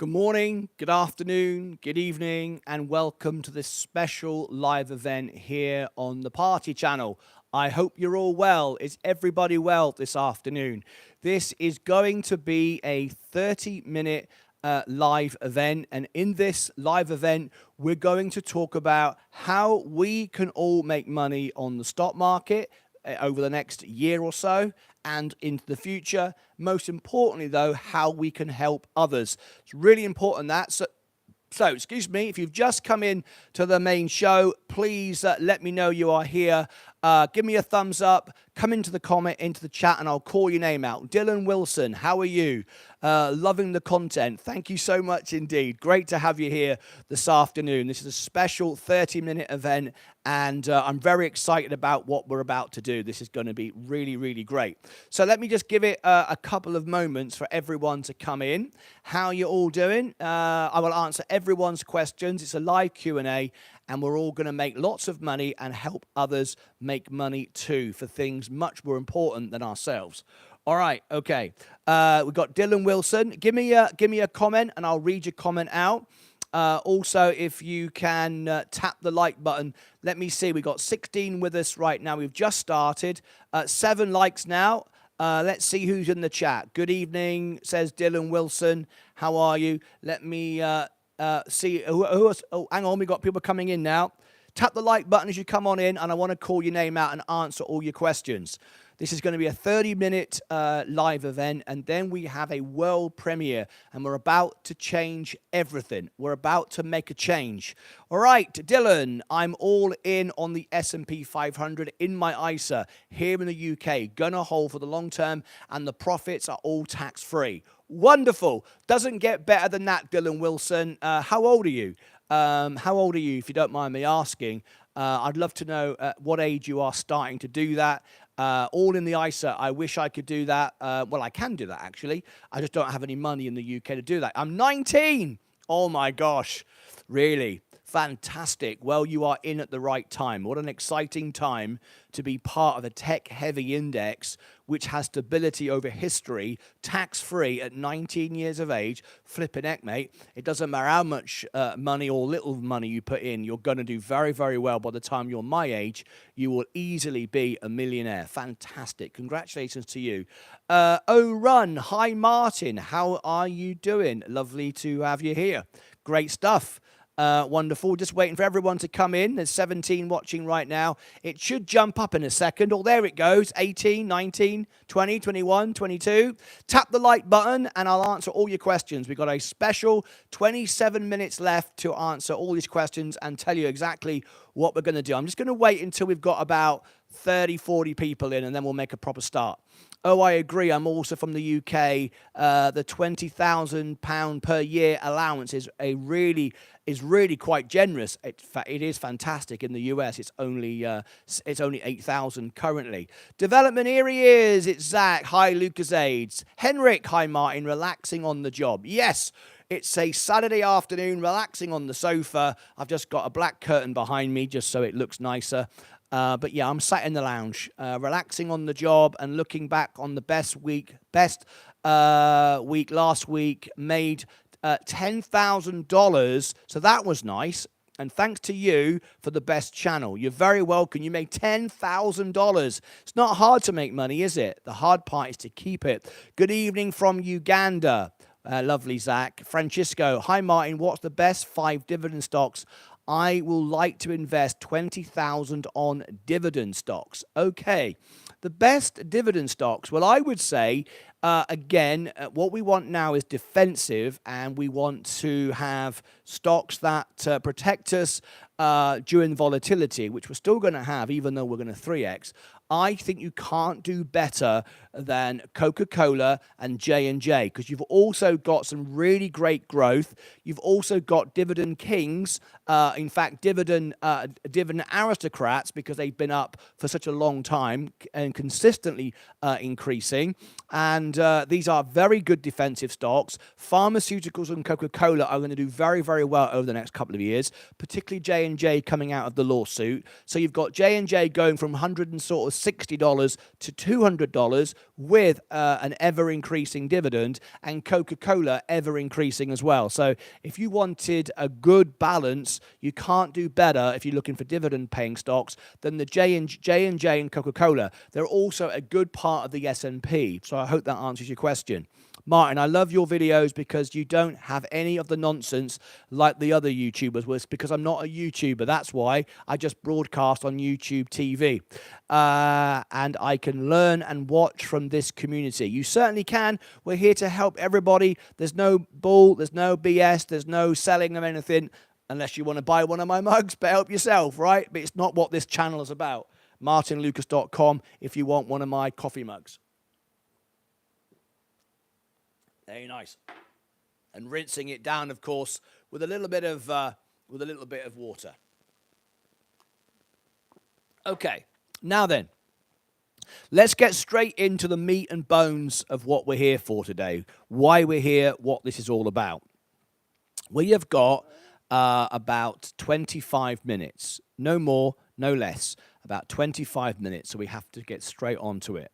Good morning, good afternoon, good evening, and welcome to this special live event here on the Party Channel. I hope you're all well. Is everybody well this afternoon? This is going to be a 30-minute live event, and in this live event, we're going to talk about how we can all make money on the stock market over the next year or so and into the future. Most importantly, though, how we can help others. It's really important that. So, excuse me, if you've just come in to the main show, please let me know you are here. Give me a thumbs up, come into the chat, and I'll call your name out. Dylan Wilson, how are you? Loving the content. Thank you so much indeed. Great to have you here this afternoon. This is a special 30-minute event, and I'm very excited about what we're about to do. This is going to be really, really great. So let me just give it a couple of moments for everyone to come in. How you all doing? I will answer everyone's questions. It's a live Q&A, and we're all going to make lots of money and help others make money too for things much more important than ourselves. All right, okay. We've got Dylan Wilson. Give me a comment, and I'll read your comment out. Also, if you can tap the like button, let me see. We've got 16 with us right now. We've just started. 7 likes now. Let's see who's in the chat. Good evening, says Dylan Wilson. How are you? Let me see who else. Oh, hang on. We've got people coming in now. Tap the like button as you come on in, and I want to call your name out and answer all your questions. This is going to be a 30-minute live event, and then we have a world premiere, and we're about to change everything. We're about to make a change. All right, Dylan, I'm all in on the S&P 500 in my ISA here in the UK. Gonna hold for the long term, and the profits are all tax-free. Wonderful. Doesn't get better than that, Dylan Wilson. How old are you? How old are you, if you don't mind me asking? I'd love to know at what age you are starting to do that. All in the ISA. I wish I could do that. Well, I can do that, actually. I just don't have any money in the UK to do that. I'm 19. Oh, my gosh. Really? Fantastic. Well, you are in at the right time. What an exciting time to be part of a tech-heavy index which has stability over history, tax-free at 19 years of age. Flipping heck, mate. It doesn't matter how much money or little money you put in. You're going to do very, very well. By the time you're my age, you will easily be a millionaire. Fantastic. Congratulations to you. Run. Hi, Martyn. How are you doing? Lovely to have you here. Great stuff. Wonderful. Just waiting for everyone to come in. There's 17 watching right now. It should jump up in a second. Oh, there it goes. 18, 19, 20, 21, 22. Tap the like button and I'll answer all your questions. We've got a special 27 minutes left to answer all these questions and tell you exactly what we're going to do. I'm just going to wait until we've got about 30, 40 people in, and then we'll make a proper start. Oh, I agree. I'm also from the UK. The £20,000 per year allowance is really quite generous. It is fantastic. In the US, it's only 8,000 currently. Development, here he is. It's Zach. Hi, Lucasades. Henrik. Hi, Martyn. Relaxing on the job. Yes. It's a Saturday afternoon, relaxing on the sofa. I've just got a black curtain behind me just so it looks nicer. But yeah, I'm sat in the lounge, relaxing on the job and looking back on the best week last week. Made $10,000, so that was nice. And thanks to you for the best channel. You're very welcome. You made $10,000. It's not hard to make money, is it? The hard part is to keep it. Good evening from Uganda. Lovely, Zach. Francisco. Hi, Martyn. What's the best 5 dividend stocks? I will like to invest 20,000 on dividend stocks. Okay. The best dividend stocks. Well, I would say, again, what we want now is defensive, and we want to have stocks that protect us during volatility, which we're still going to have, even though we're going to 3x. I think you can't do better than Coca-Cola and J&J because you've also got some really great growth. You've also got dividend kings, in fact, dividend aristocrats, because they've been up for such a long time and consistently increasing. And these are very good defensive stocks. Pharmaceuticals and Coca-Cola are going to do very, very well over the next couple of years, particularly J&J coming out of the lawsuit. So you've got J&J going from 160 $60 to $200 with an ever-increasing dividend, and Coca-Cola ever-increasing as well. So if you wanted a good balance, you can't do better if you're looking for dividend-paying stocks than the J&J and Coca-Cola. They're also a good part of the S&P. So I hope that answers your question. Martyn, I love your videos because you don't have any of the nonsense like the other YouTubers. Well, it's because I'm not a YouTuber. That's why I just broadcast on YouTube TV. And I can learn and watch from this community. You certainly can. We're here to help everybody. There's no bull, there's no BS, there's no selling of anything, unless you want to buy one of my mugs, but help yourself, right? But it's not what this channel is about. martynlucas.com if you want one of my coffee mugs. Very nice. And rinsing it down, of course, with a little bit of water. Okay, now then, let's get straight into the meat and bones of what we're here for today. Why we're here, what this is all about. We have got about 25 minutes, no more, no less, about 25 minutes, so we have to get straight onto it.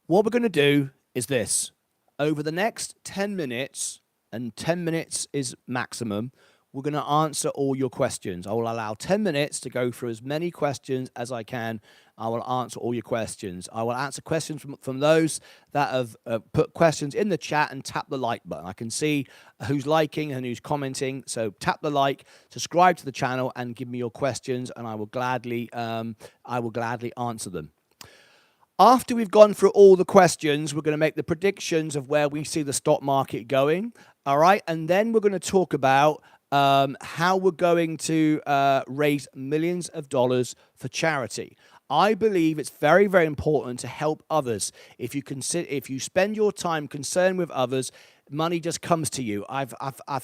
What we're going to do is this. Over the next 10 minutes, and 10 minutes is maximum, we're going to answer all your questions. I will allow 10 minutes to go through as many questions as I can. I will answer all your questions. I will answer questions from those that have put questions in the chat and tap the like button. I can see who's liking and who's commenting. So tap the like, subscribe to the channel, and give me your questions, and I will gladly answer them. After we've gone through all the questions, we're going to make the predictions of where we see the stock market going, all right? And then we're going to talk about how we're going to raise millions of dollars for charity. I believe it's very, very important to help others. If you spend your time concerned with others, money just comes to you. I've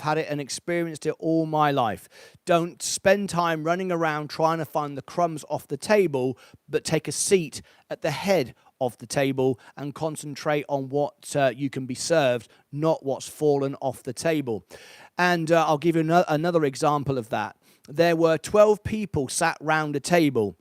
had it and experienced it all my life. Don't spend time running around trying to find the crumbs off the table, but take a seat at the head of the table and concentrate on what you can be served, not what's fallen off the table. And I'll give you another example of that. There were 12 people sat round a table,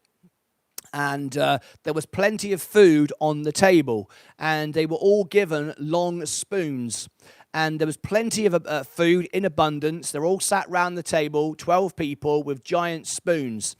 and there was plenty of food on the table, and they were all given long spoons. And there was plenty of food in abundance. They're all sat round the table, 12 people with giant spoons.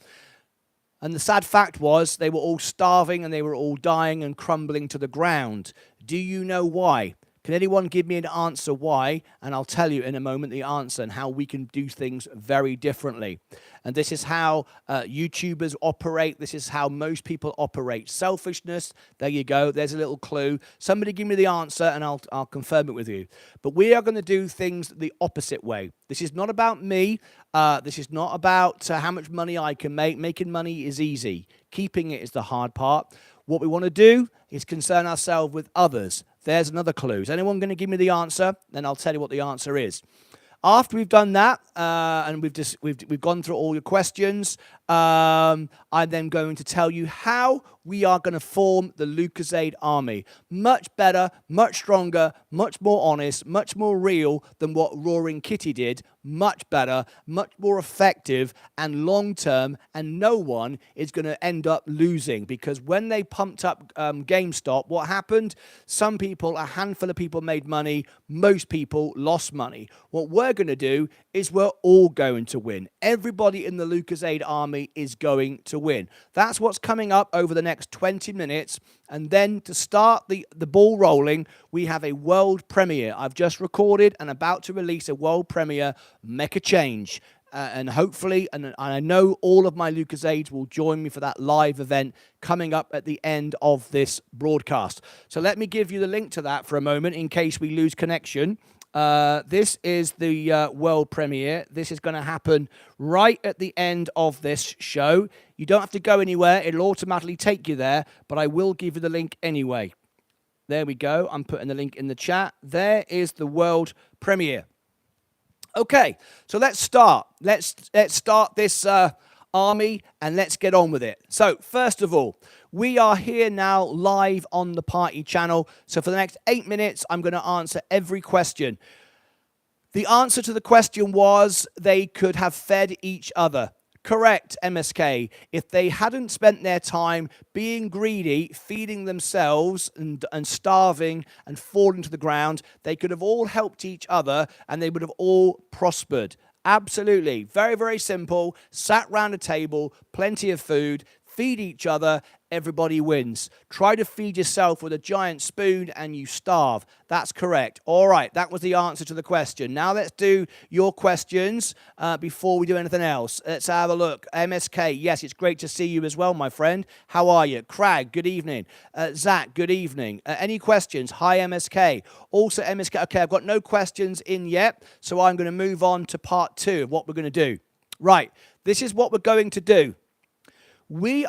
And the sad fact was they were all starving and they were all dying and crumbling to the ground. Do you know why? Can anyone give me an answer why? And I'll tell you in a moment the answer and how we can do things very differently. And this is how YouTubers operate. This is how most people operate. Selfishness, there you go. There's a little clue. Somebody give me the answer and I'll confirm it with you. But we are going to do things the opposite way. This is not about me. This is not about how much money I can make. Making money is easy. Keeping it is the hard part. What we want to do is concern ourselves with others. There's another clue. Is anyone going to give me the answer? Then I'll tell you what the answer is. After we've done that, and we've gone through all your questions, I'm then going to tell you how we are going to form the Lucozade Army. Much better, much stronger, much more honest, much more real than what Roaring Kitty did. Much better, much more effective and long-term, and no one is going to end up losing, because when they pumped up GameStop, what happened? Some people, a handful of people made money, most people lost money. What we're going to do is we're all going to win. Everybody in the Lucozade Army is going to win. That's what's coming up over the next 20 minutes. And then to start the ball rolling, we have a world premiere. I've just recorded and about to release a world premiere, Make a Change. And hopefully, and I know all of my Lucozades will join me for that live event coming up at the end of this broadcast. So let me give you the link to that for a moment in case we lose connection. This is the world premiere. This is going to happen right at the end of this show. You don't have to go anywhere. It'll automatically take you there, but I will give you the link anyway. There we go. I'm putting the link in the chat. There is the world premiere. Okay, so let's start. Let's start this army and let's get on with it. So first of all, we are here now live on the party channel. So for the next 8 minutes, I'm going to answer every question. The answer to the question was they could have fed each other. Correct, MSK. If they hadn't spent their time being greedy, feeding themselves and starving and falling to the ground, they could have all helped each other and they would have all prospered. Absolutely. Very, very simple. Sat round a table, plenty of food, feed each other, everybody wins. Try to feed yourself with a giant spoon and you starve. That's correct. All right, that was the answer to the question. Now let's do your questions before we do anything else. Let's have a look. MSK, yes, it's great to see you as well, my friend. How are you? Crag, good evening. Zach, good evening. Any questions? Hi, MSK. Also, MSK, okay, I've got no questions in yet, so I'm going to move on to part 2 of what we're going to do. Right, this is what we're going to do. I'm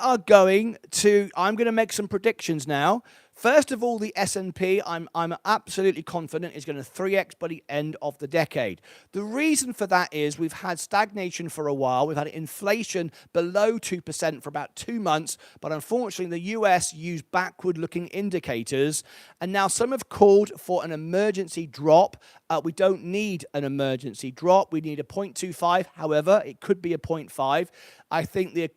going to make some predictions now. First of all, the S&P, I'm absolutely confident is going to 3x by the end of the decade. The reason for that is we've had stagnation for a while. We've had inflation below 2% for about 2 months, but unfortunately the US used backward-looking indicators, and now some have called for an emergency drop. We don't need an emergency drop. We need a 0.25. However, it could be a 0.5. I think the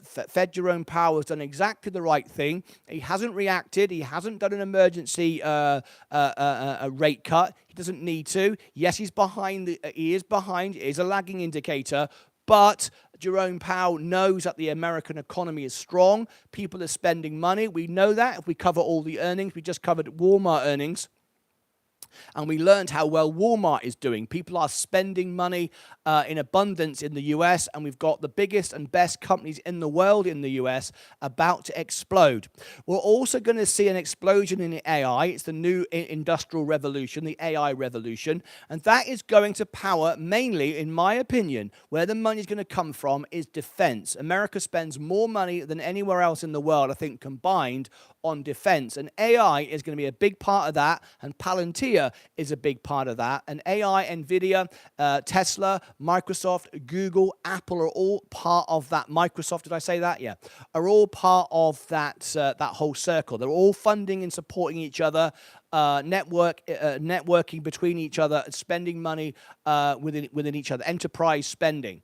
Fed Jerome Powell has done exactly the right thing. He hasn't reacted. He hasn't done an emergency rate cut. He doesn't need to. Yes, he's behind. He is behind. It is a lagging indicator. But Jerome Powell knows that the American economy is strong. People are spending money. We know that. If we cover all the earnings, we just covered Walmart earnings. And we learned how well Walmart is doing. People are spending money in abundance in the US, and we've got the biggest and best companies in the world in the US about to explode. We're also going to see an explosion in AI. It's the new industrial revolution, the AI revolution, and that is going to power mainly, in my opinion, where the money is going to come from is defense. America spends more money than anywhere else in the world, I think, combined on defense, and AI is going to be a big part of that, and Palantir is a big part of that, and AI, Nvidia, Tesla, Microsoft, Google, Apple are all part of that. Microsoft, did I say that? Yeah, are all part of that that whole circle. They're all funding and supporting each other, networking between each other, spending money within each other, enterprise spending.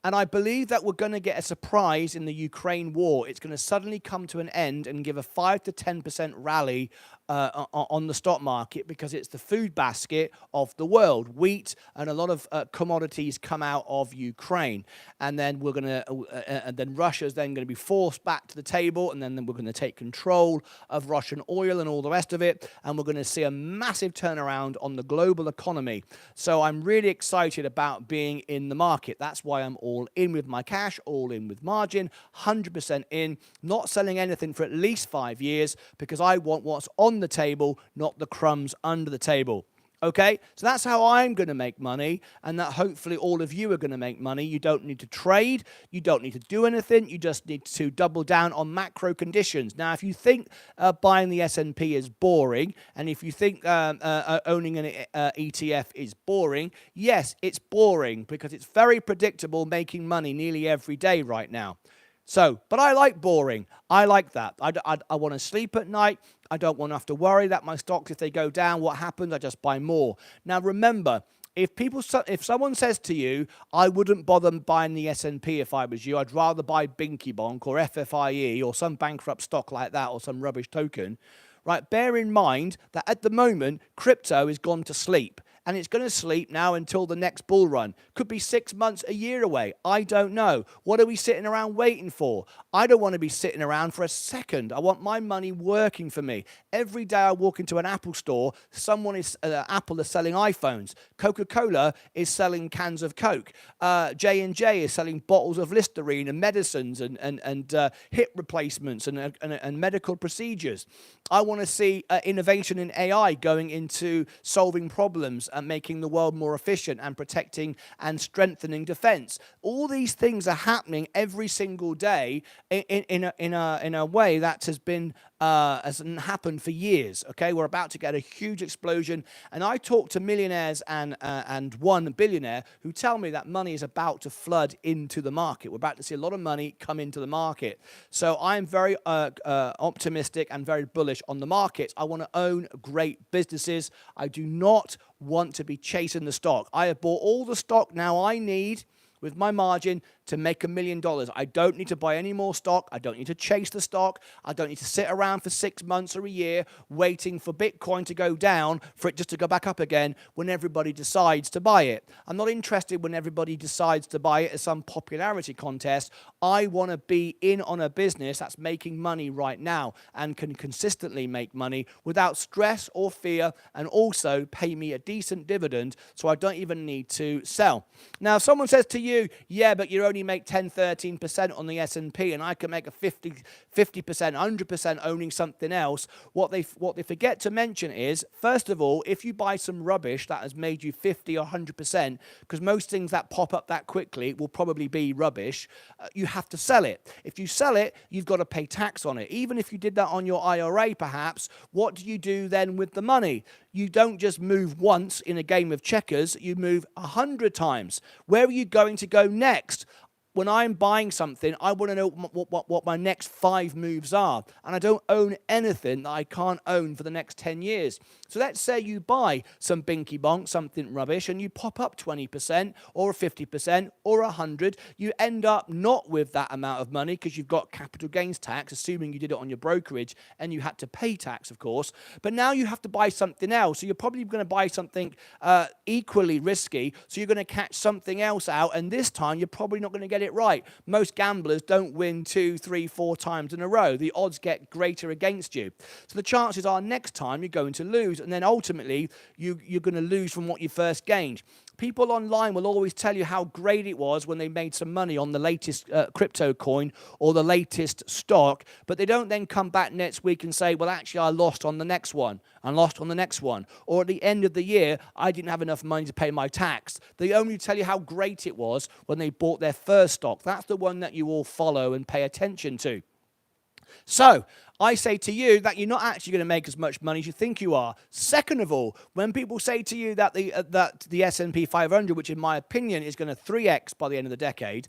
And I believe that we're going to get a surprise in the Ukraine war. It's going to suddenly come to an end and give a 5 to 10% rally on the stock market because it's the food basket of the world. Wheat and a lot of commodities come out of Ukraine. And then we're going to, and then Russia's then going to be forced back to the table. And then we're going to take control of Russian oil and all the rest of it. And we're going to see a massive turnaround on the global economy. So I'm really excited about being in the market. That's why I'm all in with my cash, all in with margin, 100% in, not selling anything for at least 5 years because I want what's on the table, not the crumbs under the table. Okay, so that's how I'm going to make money, and that hopefully all of you are going to make money. You don't need to trade, you don't need to do anything, you just need to double down on macro conditions. Now, if you think buying the S&P is boring, and if you think owning an ETF is boring, yes, it's boring because it's very predictable making money nearly every day right now. So, but I like boring. I like that. I want to sleep at night. I don't want to have to worry that my stocks, if they go down, what happens? I just buy more. Now, remember, if someone says to you, I wouldn't bother buying the S&P if I was you, I'd rather buy Binky Bonk or FFIE or some bankrupt stock like that or some rubbish token, right? Bear in mind that at the moment, crypto has gone to sleep. And it's going to sleep now until the next bull run. Could be 6 months, a year away. I don't know. What are we sitting around waiting for? I don't want to be sitting around for a second. I want my money working for me. Every day I walk into an Apple store, Apple is selling iPhones. Coca-Cola is selling cans of Coke. J&J is selling bottles of Listerine and medicines and hip replacements and medical procedures. I want to see innovation in AI going into solving problems and making the world more efficient and protecting and strengthening defense. All these things are happening every single day in a way that hasn't happened for years. Okay, we're about to get a huge explosion, and I talk to millionaires and one billionaire who tell me that money is about to flood into the market. We're about to see a lot of money come into the market. So I'm very optimistic and very bullish on the markets. I want to own great businesses. I do not want to be chasing the stock. I have bought all the stock now I need with my margin to make $1 million. I don't need to buy any more stock. I don't need to chase the stock. I don't need to sit around for 6 months or a year waiting for Bitcoin to go down for it just to go back up again when everybody decides to buy it. I'm not interested when everybody decides to buy it as some popularity contest. I want to be in on a business that's making money right now and can consistently make money without stress or fear, and also pay me a decent dividend so I don't even need to sell. Now, if someone says to you, yeah, but you only make 10, 13% on the S&P and I can make a 50%, 100% owning something else, what they forget to mention is, first of all, if you buy some rubbish that has made you 50 or 100%, because most things that pop up that quickly will probably be rubbish, you have to sell it. If you sell it, you've got to pay tax on it. Even if you did that on your IRA, perhaps, what do you do then with the money? You don't just move once in a game of checkers, you move 100 times. Where are you going to go next? When I'm buying something, I want to know what my next 5 moves are. And I don't own anything that I can't own for the next 10 years. So let's say you buy some binky bonk, something rubbish, and you pop up 20% or 50% or 100. You end up not with that amount of money because you've got capital gains tax, assuming you did it on your brokerage and you had to pay tax, of course. But now you have to buy something else. So you're probably going to buy something equally risky. So you're going to catch something else out. And this time you're probably not going to get it right. Most gamblers don't win 2, 3, 4 times in a row. The odds get greater against you. So the chances are next time you're going to lose, and then ultimately you're going to lose from what you first gained. People online will always tell you how great it was when they made some money on the latest crypto coin or the latest stock, but they don't then come back next week and say, well, actually, I lost on the next one and lost on the next one. Or at the end of the year, I didn't have enough money to pay my tax. They only tell you how great it was when they bought their first stock. That's the one that you all follow and pay attention to. So I say to you that you're not actually going to make as much money as you think you are. Second of all, when people say to you that the S&P 500, which in my opinion is going to 3x by the end of the decade,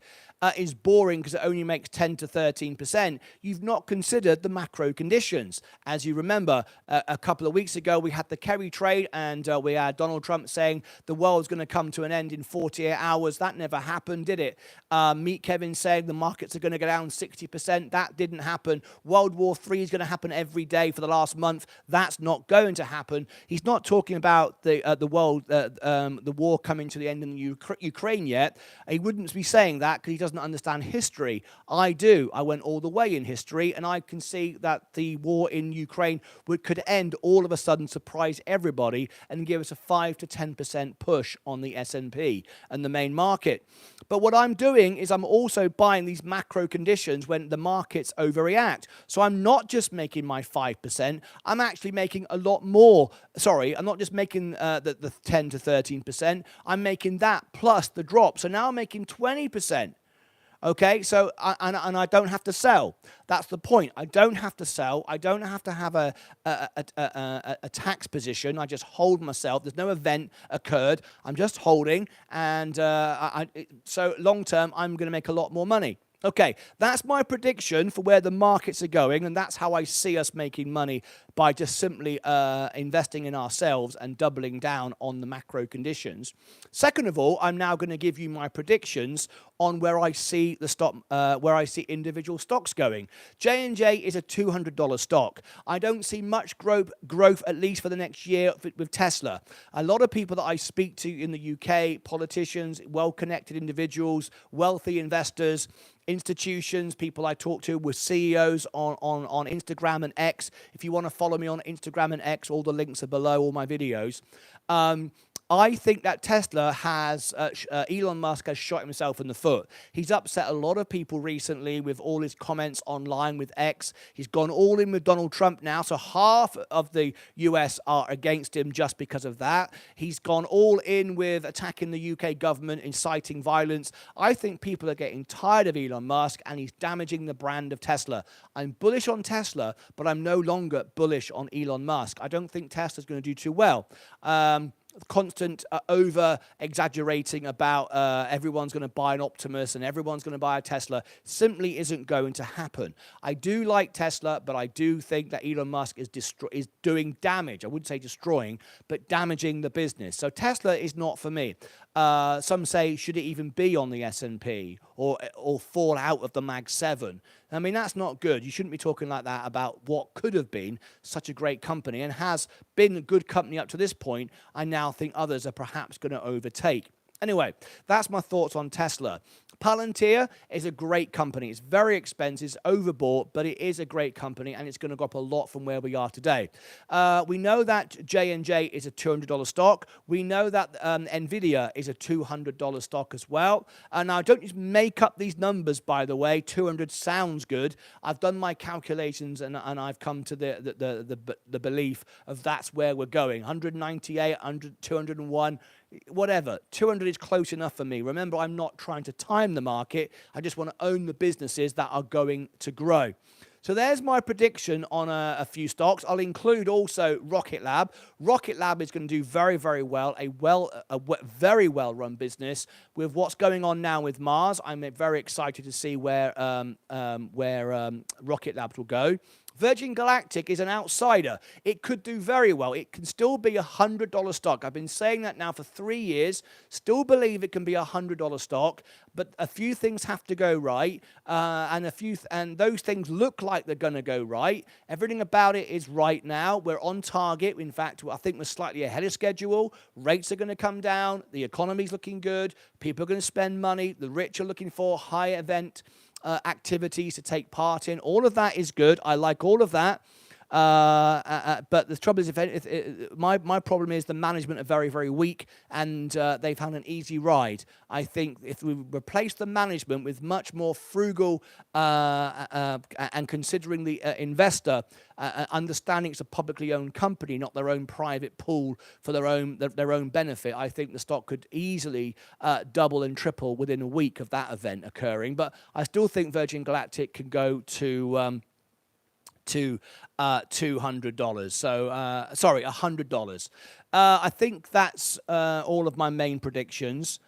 is boring because it only makes 10 to 13%, you've not considered the macro conditions. As you remember, a couple of weeks ago, we had the Kerry trade, and we had Donald Trump saying the world's going to come to an end in 48 hours. That never happened, did it? Meet Kevin saying the markets are going to go down 60%. That didn't happen. World War III is going to happen every day for the last month. That's not going to happen. He's not talking about the war coming to the end in Ukraine yet. He wouldn't be saying that because he doesn't understand history. I do. I went all the way in history, and I can see that the war in Ukraine could end all of a sudden, surprise everybody, and give us a 5 to 10% push on the S&P and the main market. But what I'm doing is I'm also buying these macro conditions when the markets overreact. So I'm not just making my 5%, I'm actually making a lot more. Sorry, I'm not just making the 10 to 13%, I'm making that plus the drop. So now I'm making 20%. Okay, so and I don't have to sell. That's the point. I don't have to sell. I don't have to have a tax position. I just hold myself. There's no event occurred. I'm just holding, and so long term, I'm going to make a lot more money. Okay, that's my prediction for where the markets are going, and that's how I see us making money by just simply investing in ourselves and doubling down on the macro conditions. Second of all, I'm now going to give you my predictions on where I see the stock, where I see individual stocks going. J&J is a $200 stock. I don't see much growth at least for the next year with Tesla. A lot of people that I speak to in the UK, politicians, well-connected individuals, wealthy investors, institutions, people I talk to with CEOs on Instagram and X. If you want to follow me on Instagram and X, all the links are below all my videos. I think that Tesla has, Elon Musk has shot himself in the foot. He's upset a lot of people recently with all his comments online with X. He's gone all in with Donald Trump now, so half of the US are against him just because of that. He's gone all in with attacking the UK government, inciting violence. I think people are getting tired of Elon Musk, and he's damaging the brand of Tesla. I'm bullish on Tesla, but I'm no longer bullish on Elon Musk. I don't think Tesla's going to do too well. Constant over-exaggerating about everyone's going to buy an Optimus and everyone's going to buy a Tesla simply isn't going to happen. I do like Tesla, but I do think that Elon Musk is doing damage. I wouldn't say destroying, but damaging the business. So Tesla is not for me. Some say, should it even be on the S&P or fall out of the Mag 7? I mean, that's not good. You shouldn't be talking like that about what could have been such a great company and has been a good company up to this point. I now think others are perhaps going to overtake. Anyway, that's my thoughts on Tesla. Palantir is a great company. It's very expensive, it's overbought, but it is a great company, and it's going to go up a lot from where we are today. We know that J&J is a $200 stock. We know that Nvidia is a $200 stock as well. Now, don't just make up these numbers, by the way. 200 sounds good. I've done my calculations, and I've come to the belief of that's where we're going. 198, 100, 201. Whatever, 200 is close enough for me. Remember, I'm not trying to time the market. I just want to own the businesses that are going to grow. So there's my prediction on a few stocks. I'll include also Rocket Lab. Rocket Lab is going to do very, very well. A very well-run business with what's going on now with Mars. I'm very excited to see where Rocket Lab will go. Virgin Galactic is an outsider. It could do very well. It can still be a $100 stock. I've been saying that now for 3 years. Still believe it can be a $100 stock, but a few things have to go right, and those things look like they're going to go right. Everything about it is right now. We're on target. In fact, I think we're slightly ahead of schedule. Rates are going to come down. The economy's looking good. People are going to spend money. The rich are looking for high event activities to take part in. All of that is good. I like all of that. But the trouble is, my problem is the management are very, very weak, and they've had an easy ride. I think if we replace the management with much more frugal and considering the investor, understanding it's a publicly owned company, not their own private pool for their own benefit, I think the stock could easily double and triple within a week of that event occurring. But I still think Virgin Galactic can go to $200. So, sorry, $100. I think that's all of my main predictions.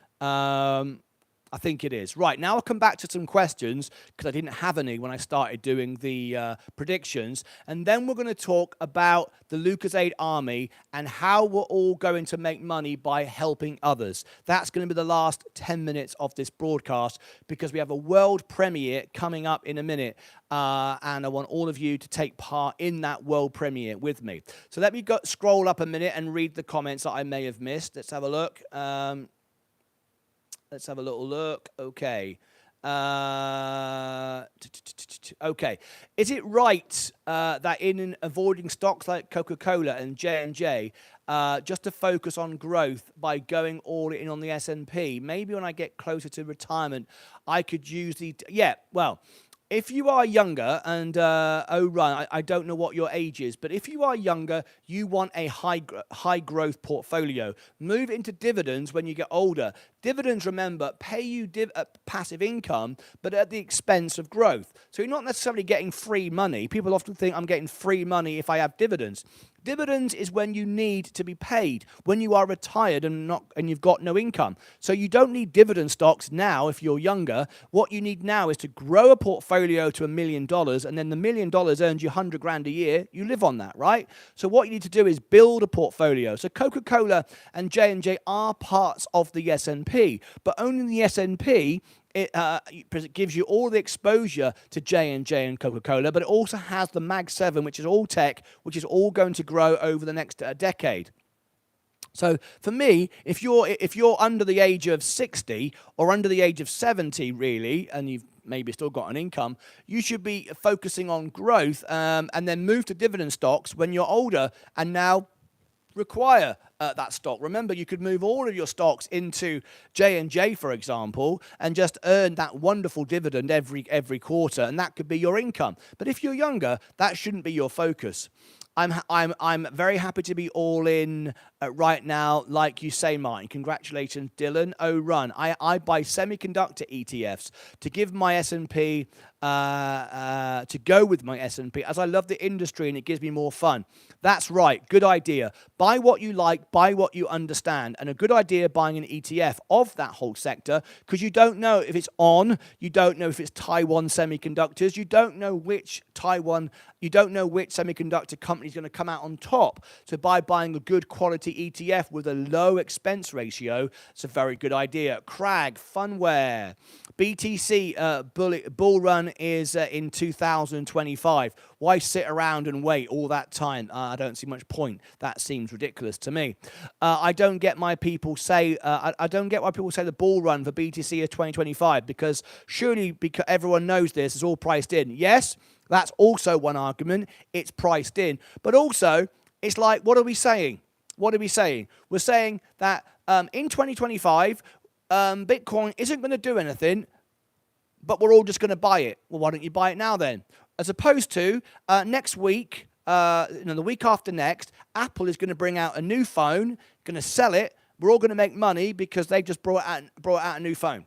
I think it is. Right, now I'll come back to some questions because I didn't have any when I started doing the predictions. And then we're going to talk about the Lucozade Army and how we're all going to make money by helping others. That's going to be the last 10 minutes of this broadcast because we have a world premiere coming up in a minute. And I want all of you to take part in that world premiere with me. So let me scroll up a minute and read the comments that I may have missed. Let's have a look. Let's have a little look. Okay. Okay. Is it right that in avoiding stocks like Coca-Cola and J&J, just to focus on growth by going all in on the S&P? Maybe when I get closer to retirement, I could use the... Yeah, well... If you are younger, and I don't know what your age is, but if you are younger, you want a high growth portfolio. Move into dividends when you get older. Dividends, remember, pay you passive income, but at the expense of growth. So you're not necessarily getting free money. People often think I'm getting free money if I have dividends. Dividends is when you need to be paid, when you are retired and you've got no income. So you don't need dividend stocks now if you're younger. What you need now is to grow a portfolio to $1 million, and then the $1 million earns you 100 grand a year. You live on that, right? So what you need to do is build a portfolio. So Coca-Cola and J&J are parts of the S&P, but only the S&P it gives you all the exposure to J&J and Coca-Cola, but it also has the Mag 7, which is all tech, which is all going to grow over the next decade. So for me, if you're under the age of 60 or under the age of 70, really, and you've maybe still got an income, you should be focusing on growth and then move to dividend stocks when you're older and now require that stock. Remember, you could move all of your stocks into J&J, for example, and just earn that wonderful dividend every quarter, and that could be your income. But if you're younger, that shouldn't be your focus. I'm very happy to be all in right now, like you say, Martyn. Congratulations, Dylan. Oh, run. I buy semiconductor ETFs to give my S&P, to go with my S&P, as I love the industry and it gives me more fun. That's right. Good idea. Buy what you like, buy what you understand. And a good idea buying an ETF of that whole sector, because you don't know if it's on, you don't know if it's Taiwan Semiconductors, you don't know which semiconductor company is going to come out on top. So by buying a good quality commodity ETF with a low expense ratio, it's a very good idea. Crag, Funware. BTC bull run is in 2025. Why sit around and wait all that time? I don't see much point. That seems ridiculous to me. I don't get my people say. I don't get why people say the bull run for BTC is 2025, because surely because everyone knows this is all priced in. Yes, that's also one argument. It's priced in, but also it's like, what are we saying? What are we saying? We're saying that in 2025, Bitcoin isn't going to do anything, but we're all just going to buy it. Well, why don't you buy it now then? As opposed to next week, the week after next, Apple is going to bring out a new phone, going to sell it. We're all going to make money because they just brought out a new phone.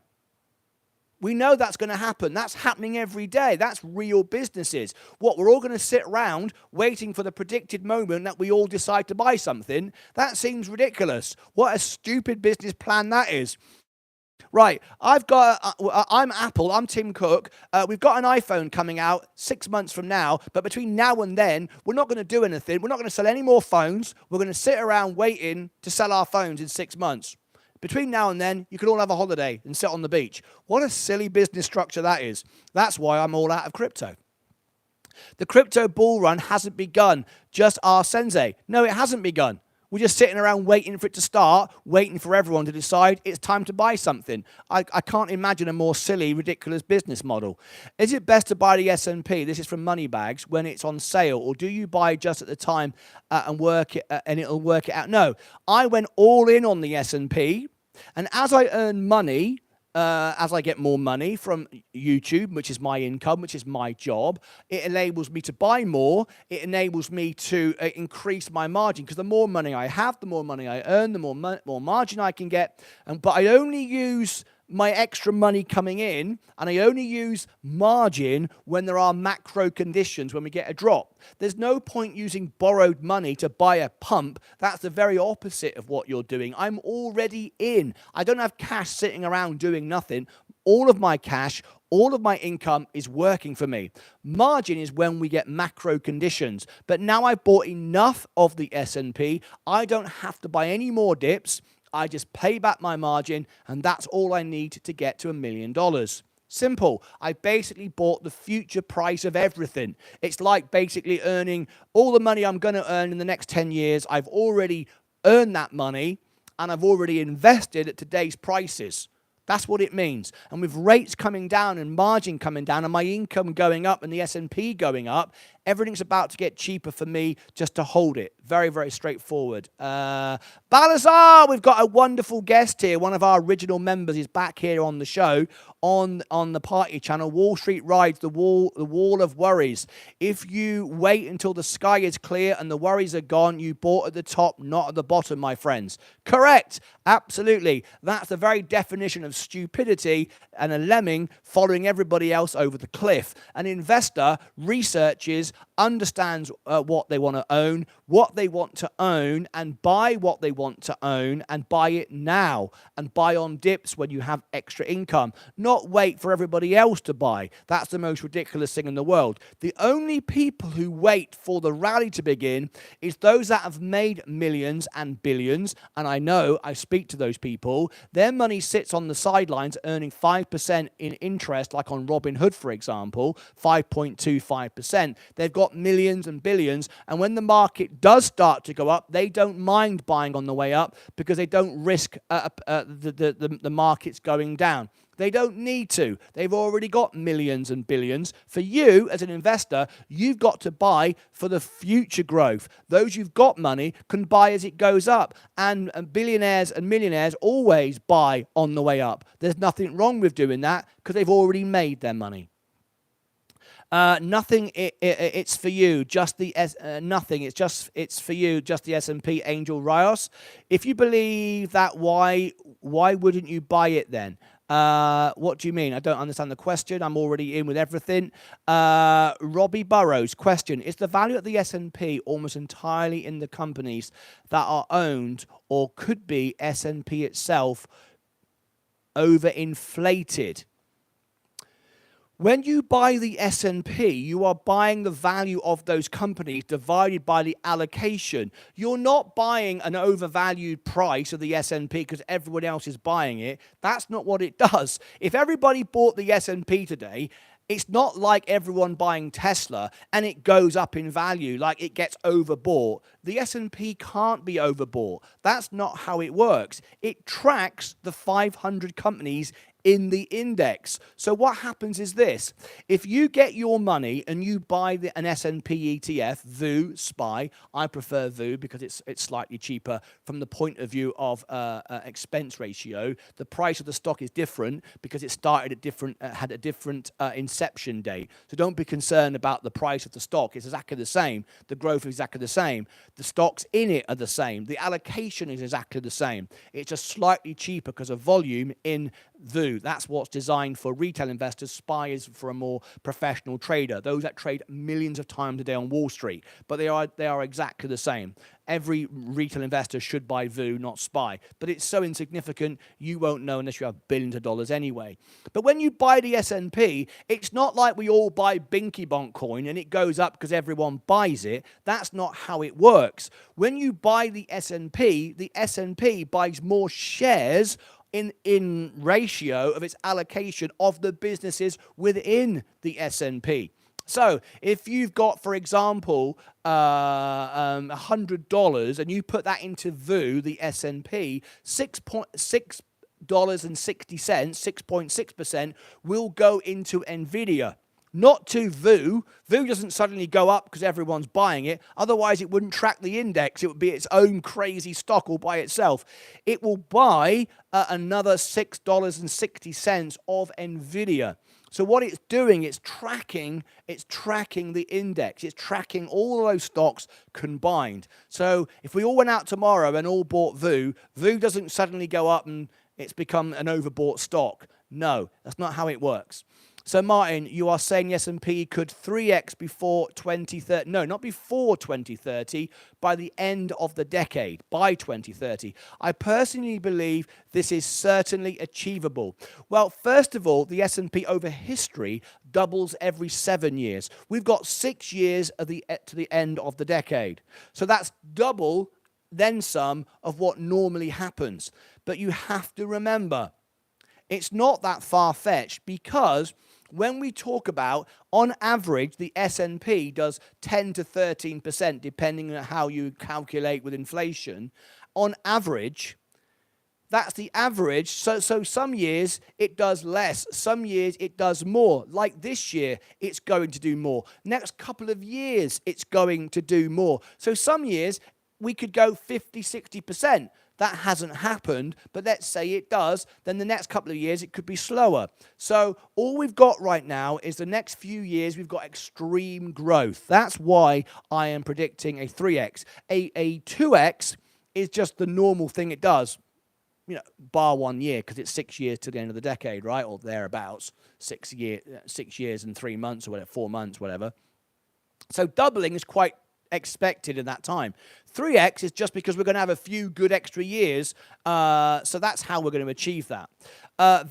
We know that's going to happen. That's happening every day. That's real businesses. What, we're all going to sit around waiting for the predicted moment that we all decide to buy something? That seems ridiculous. What a stupid business plan that is. Right, I'm Apple, I'm Tim Cook. We've got an iPhone coming out 6 months from now, but between now and then, we're not going to do anything. We're not going to sell any more phones. We're going to sit around waiting to sell our phones in 6 months. Between now and then, you can all have a holiday and sit on the beach. What a silly business structure that is. That's why I'm all out of crypto. The crypto bull run hasn't begun. Just ask Sensei. No, it hasn't begun. We're just sitting around waiting for it to start, waiting for everyone to decide it's time to buy something. I can't imagine a more silly, ridiculous business model. Is it best to buy the S&P? This is from Moneybags, when it's on sale, or do you buy just at the time and it'll work it out? No, I went all in on the S&P, and as I earn money, as I get more money from YouTube, which is my income, which is my job, it enables me to buy more. It enables me to increase my margin, because the more money I have, the more money I earn, the more margin I can get. But I only use my extra money coming in, and I only use margin when there are macro conditions, when we get a drop. There's no point using borrowed money to buy a pump. That's the very opposite of what you're doing. I'm already in. I don't have cash sitting around doing nothing. All of my cash, all of my income is working for me. Margin is when we get macro conditions. But now I've bought enough of the S&P, I don't have to buy any more dips. I just pay back my margin, and that's all I need to get to $1 million. Simple. I basically bought the future price of everything. It's like basically earning all the money I'm going to earn in the next 10 years. I've already earned that money, and I've already invested at today's prices. That's what it means. And with rates coming down and margin coming down and my income going up and the S&P going up, everything's about to get cheaper for me just to hold it. Very, very straightforward. Balazar, we've got a wonderful guest here. One of our original members is back here on the show on the party channel. Wall Street Rides, the wall of worries. If you wait until the sky is clear and the worries are gone, you bought at the top, not at the bottom, my friends. Correct. Absolutely. That's the very definition of stupidity, and a lemming following everybody else over the cliff. An investor researches, understands what they want to own, what they want to own, and buy what they want to own, and buy it now, and buy on dips when you have extra income. Not wait for everybody else to buy. That's the most ridiculous thing in the world. The only people who wait for the rally to begin is those that have made millions and billions, and I know, I speak to those people. Their money sits on the sidelines earning 5% in interest, like on Robinhood, for example, 5.25%. They've got millions and billions, and when the market does start to go up, they don't mind buying on the way up because they don't risk the markets going down. They don't need to. They've already got millions and billions. For you, as an investor, you've got to buy for the future growth. Those who've got money can buy as it goes up. And billionaires and millionaires always buy on the way up. There's nothing wrong with doing that because they've already made their money. Nothing. It's for you. Just the nothing. It's for you. Just the S&P. Angel Rios. If you believe that, why wouldn't you buy it then? What do you mean? I don't understand the question. I'm already in with everything. Robbie Burrows, question. Is the value of the S&P almost entirely in the companies that are owned, or could be S&P itself overinflated? When you buy the S&P, you are buying the value of those companies divided by the allocation. You're not buying an overvalued price of the S&P because everyone else is buying it. That's not what it does. If everybody bought the S&P today, it's not like everyone buying Tesla and it goes up in value, like it gets overbought. The S&P can't be overbought. That's not how it works. It tracks the 500 companies in the index. So what happens is this: if you get your money and you buy an S&P ETF, VU, SPY, I prefer VU because it's slightly cheaper from the point of view of expense ratio. The price of the stock is different because it started at different, had a different inception date. So don't be concerned about the price of the stock. It's exactly the same. The growth is exactly the same. The stocks in it are the same. The allocation is exactly the same. It's just slightly cheaper because of volume in VU. That's what's designed for retail investors. SPY is for a more professional trader, those that trade millions of times a day on Wall Street. But they are exactly the same. Every retail investor should buy VU, not SPY. But it's so insignificant, you won't know unless you have billions of dollars anyway. But when you buy the S&P, it's not like we all buy Binky Bonk coin and it goes up because everyone buys it. That's not how it works. When you buy the S&P buys more shares in ratio of its allocation of the businesses within the S&P. So if you've got, for example, $100 and you put that into VU, the S&P, $6.60, 6.6% will go into NVIDIA. Not to VU. VU doesn't suddenly go up because everyone's buying it. Otherwise, it wouldn't track the index. It would be its own crazy stock all by itself. It will buy another $6.60 of NVIDIA. So what it's doing, it's tracking the index. It's tracking all those stocks combined. So if we all went out tomorrow and all bought VU, VU doesn't suddenly go up and it's become an overbought stock. No, that's not how it works. So, Martyn, you are saying the S&P could 3x before 2030. No, not before 2030, by the end of the decade, by 2030. I personally believe this is certainly achievable. Well, first of all, the S&P over history doubles every 7 years. We've got 6 years to the end of the decade. So that's double, then some, of what normally happens. But you have to remember, it's not that far-fetched because when we talk about, on average, the S&P does 10 to 13%, depending on how you calculate with inflation. On average, that's the average. So some years it does less. Some years it does more. Like this year, it's going to do more. Next couple of years, it's going to do more. So some years we could go 50, 60%. That hasn't happened, but let's say it does, then the next couple of years it could be slower. So all we've got right now is the next few years we've got extreme growth. That's why I am predicting a 3x. A 2x is just the normal thing it does, you know, bar 1 year, because it's 6 years to the end of the decade, right? Or thereabouts, 6 years and 3 months or whatever, 4 months, whatever. So doubling is quite expected in that time. 3x is just because we're going to have a few good extra years, so that's how we're going to achieve that.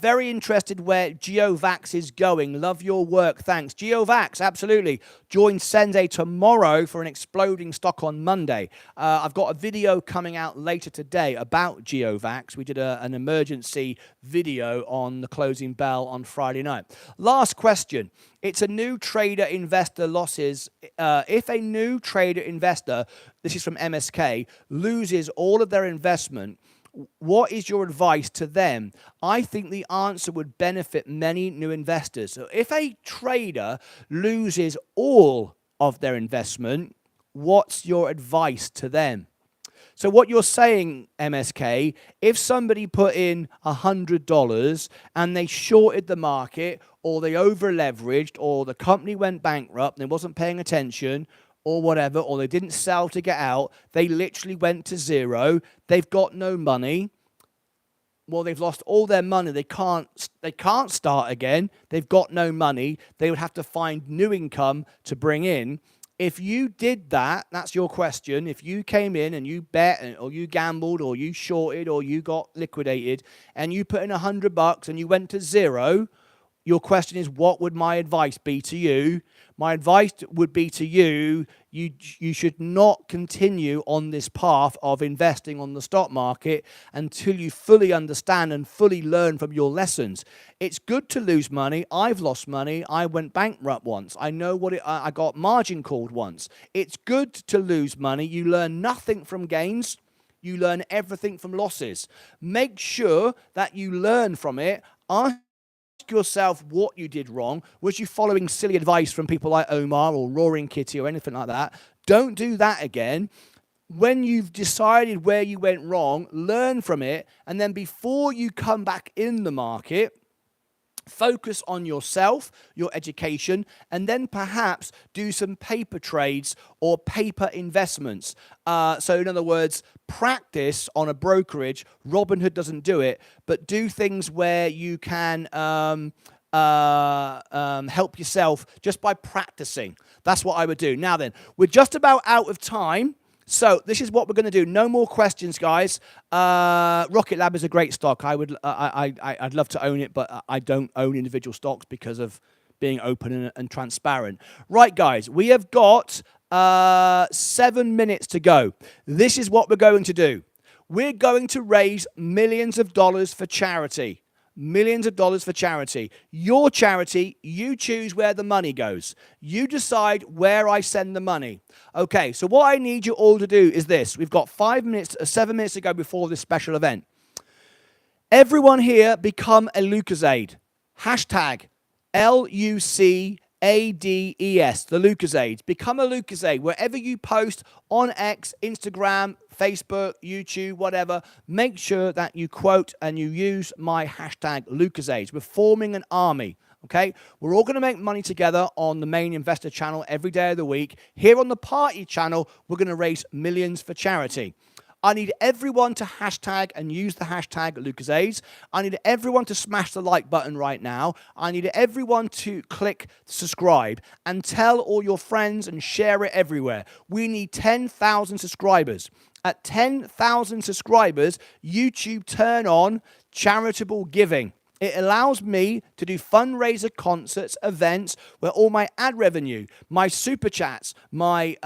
Very interested where GeoVax is going. Love your work, thanks. GeoVax, absolutely. Join Sensei tomorrow for an exploding stock on Monday. I've got a video coming out later today about GeoVax. We did an emergency video on the closing bell on Friday night. Last question. It's a new trader investor losses. If a new trader investor, this is from MSK, loses all of their investment, what is your advice to them? I think the answer would benefit many new investors. So if a trader loses all of their investment, what's your advice to them? So what you're saying, MSK, if somebody put in $100 and they shorted the market, or they over-leveraged, or the company went bankrupt and they wasn't paying attention, or whatever, or they didn't sell to get out, they literally went to zero, they've got no money, well, they've lost all their money, they can't start again, they've got no money, they would have to find new income to bring in. If you did that, that's your question, if you came in and you bet, or you gambled, or you shorted, or you got liquidated, and you put in $100 and you went to zero, your question is, what would my advice be to you? My advice would be to you, you should not continue on this path of investing on the stock market until you fully understand and fully learn from your lessons. It's good to lose money. I've lost money. I went bankrupt once. I know what I got margin called once. It's good to lose money. You learn nothing from gains. You learn everything from losses. Make sure that you learn from it. Ask yourself what you did wrong. Was you following silly advice from people like Omar or Roaring Kitty or anything like that? Don't do that again. When you've decided where you went wrong, learn from it, and then before you come back in the market, focus on yourself, your education, and then perhaps do some paper trades or paper investments. So in other words, practice on a brokerage. Robinhood doesn't do it, but do things where you can help yourself just by practicing. That's what I would do. Now then, we're just about out of time. So this is what we're going to do. No more questions, guys. Rocket Lab is a great stock. I'd love to own it, but I don't own individual stocks because of being open and transparent. Right, guys, we have got 7 minutes to go. This is what we're going to do. We're going to raise millions of dollars for charity. Millions of dollars for charity. Your charity, you choose where the money goes. You decide where I send the money. Okay, so what I need you all to do is this. We've got 7 minutes to go before this special event. Everyone here become a Lucozade. Hashtag LUCADES, the Lucozades. Become a Lucozade. Wherever you post on X, Instagram, Facebook, YouTube, whatever, make sure that you quote and you use my hashtag Lucozades. We're forming an army. Okay, we're all going to make money together on the main investor channel every day of the week. Here on the party channel, we're going to raise millions for charity. I need everyone to hashtag and use the hashtag Lucozades. I need everyone to smash the like button right now. I need everyone to click subscribe and tell all your friends and share it everywhere. We need 10,000 subscribers. At 10,000 subscribers, YouTube turn on charitable giving. It allows me to do fundraiser concerts, events, where all my ad revenue, my super chats, my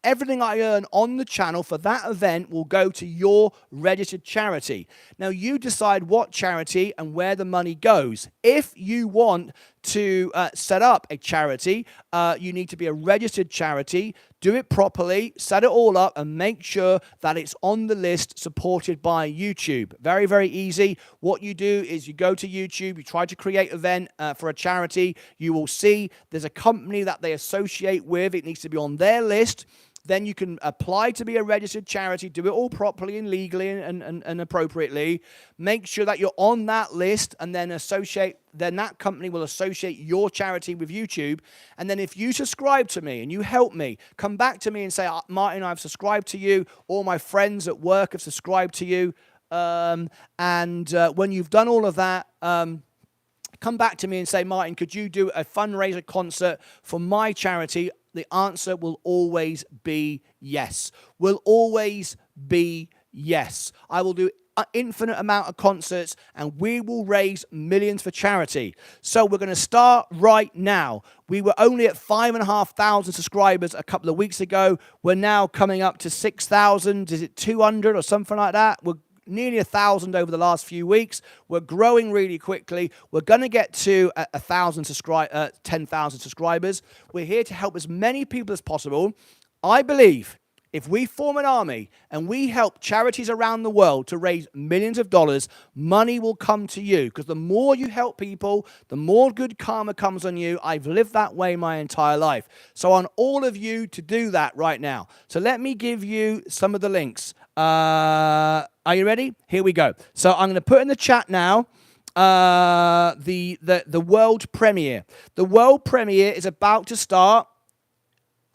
everything I earn on the channel for that event will go to your registered charity. Now, you decide what charity and where the money goes. If you want to set up a charity, you need to be a registered charity. Do it properly, set it all up, and make sure that it's on the list supported by YouTube. Very, very easy. What you do is you go to YouTube, you try to create an event for a charity. You will see there's a company that they associate with. It needs to be on their list. Then you can apply to be a registered charity, do it all properly and legally and appropriately. Make sure that you're on that list, and then that company will associate your charity with YouTube. And then if you subscribe to me and you help me, come back to me and say, Martyn, I've subscribed to you. All my friends at work have subscribed to you. When you've done all of that, come back to me and say, Martyn, could you do a fundraiser concert for my charity? The answer will always be yes. Will always be yes. I will do an infinite amount of concerts, and we will raise millions for charity. So we're going to start right now. We were only at 5,500 subscribers a couple of weeks ago. We're now coming up to 6,000. Is it 200 or something like that? We're nearly 1,000 over the last few weeks. We're growing really quickly. We're going to get to 10,000 subscribers. We're here to help as many people as possible. I believe if we form an army and we help charities around the world to raise millions of dollars, money will come to you, because the more you help people, the more good karma comes on you. I've lived that way my entire life. So I want all of you to do that right now. So let me give you some of the links. Are you ready? Here we go. So I'm going to put in the chat now the world premiere. The world premiere is about to start.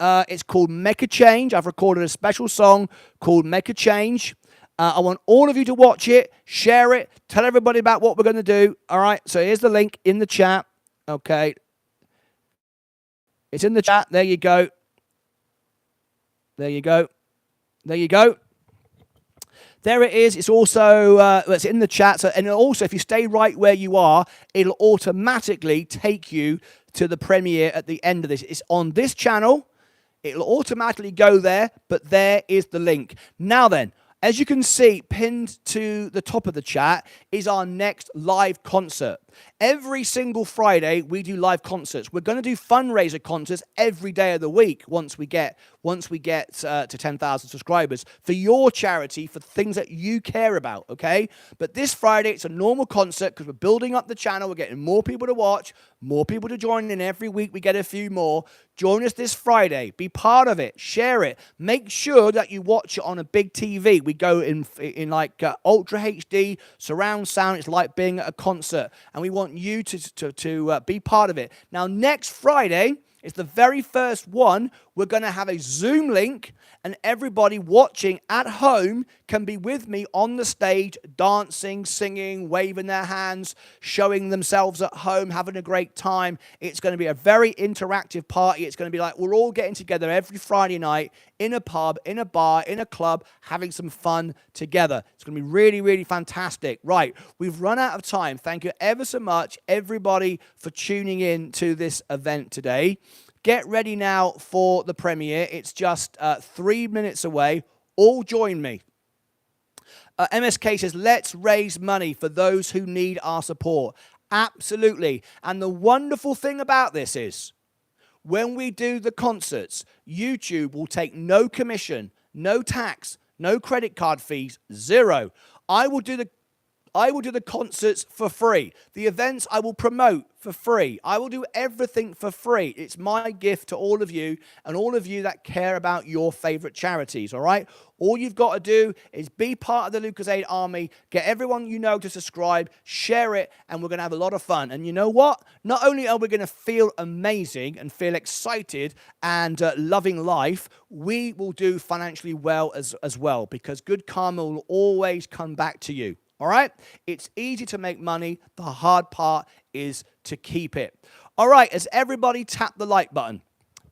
It's called Make a Change. I've recorded a special song called Make a Change. I want all of you to watch it, share it, tell everybody about what we're going to do. All right, so here's the link in the chat. Okay. It's in the chat. There you go. There you go. There you go. There it is. It's also it's in the chat. So, and also, if you stay right where you are, it'll automatically take you to the premiere at the end of this. It's on this channel. It'll automatically go there, but there is the link. Now then, as you can see, pinned to the top of the chat is our next live concert. Every single Friday, we do live concerts. We're going to do fundraiser concerts every day of the week once we get to 10,000 subscribers for your charity, for things that you care about, okay? But this Friday, it's a normal concert because we're building up the channel. We're getting more people to watch, more people to join in. Every week, we get a few more. Join us this Friday. Be part of it. Share it. Make sure that you watch it on a big TV. We go in like Ultra HD, surround sound. It's like being at a concert. And we want you to be part of it. Now, next Friday is the very first one. We're going to have a Zoom link, and everybody watching at home can be with me on the stage, dancing, singing, waving their hands, showing themselves at home, having a great time. It's going to be a very interactive party. It's going to be like we're all getting together every Friday night in a pub, in a bar, in a club, having some fun together. It's going to be really, really fantastic. Right, we've run out of time. Thank you ever so much, everybody, for tuning in to this event today. Get ready now for the premiere. It's just 3 minutes away. All join me. MSK says, let's raise money for those who need our support. Absolutely. And the wonderful thing about this is, when we do the concerts, YouTube will take no commission, no tax, no credit card fees, zero. I will do the concerts for free. The events I will promote for free. I will do everything for free. It's my gift to all of you and all of you that care about your favorite charities, all right? All you've got to do is be part of the Lucozade Army, get everyone you know to subscribe, share it, and we're going to have a lot of fun. And you know what? Not only are we going to feel amazing and feel excited and loving life, we will do financially well as well, because good karma will always come back to you. All right? It's easy to make money. The hard part is to keep it. All right, as everybody tap the like button.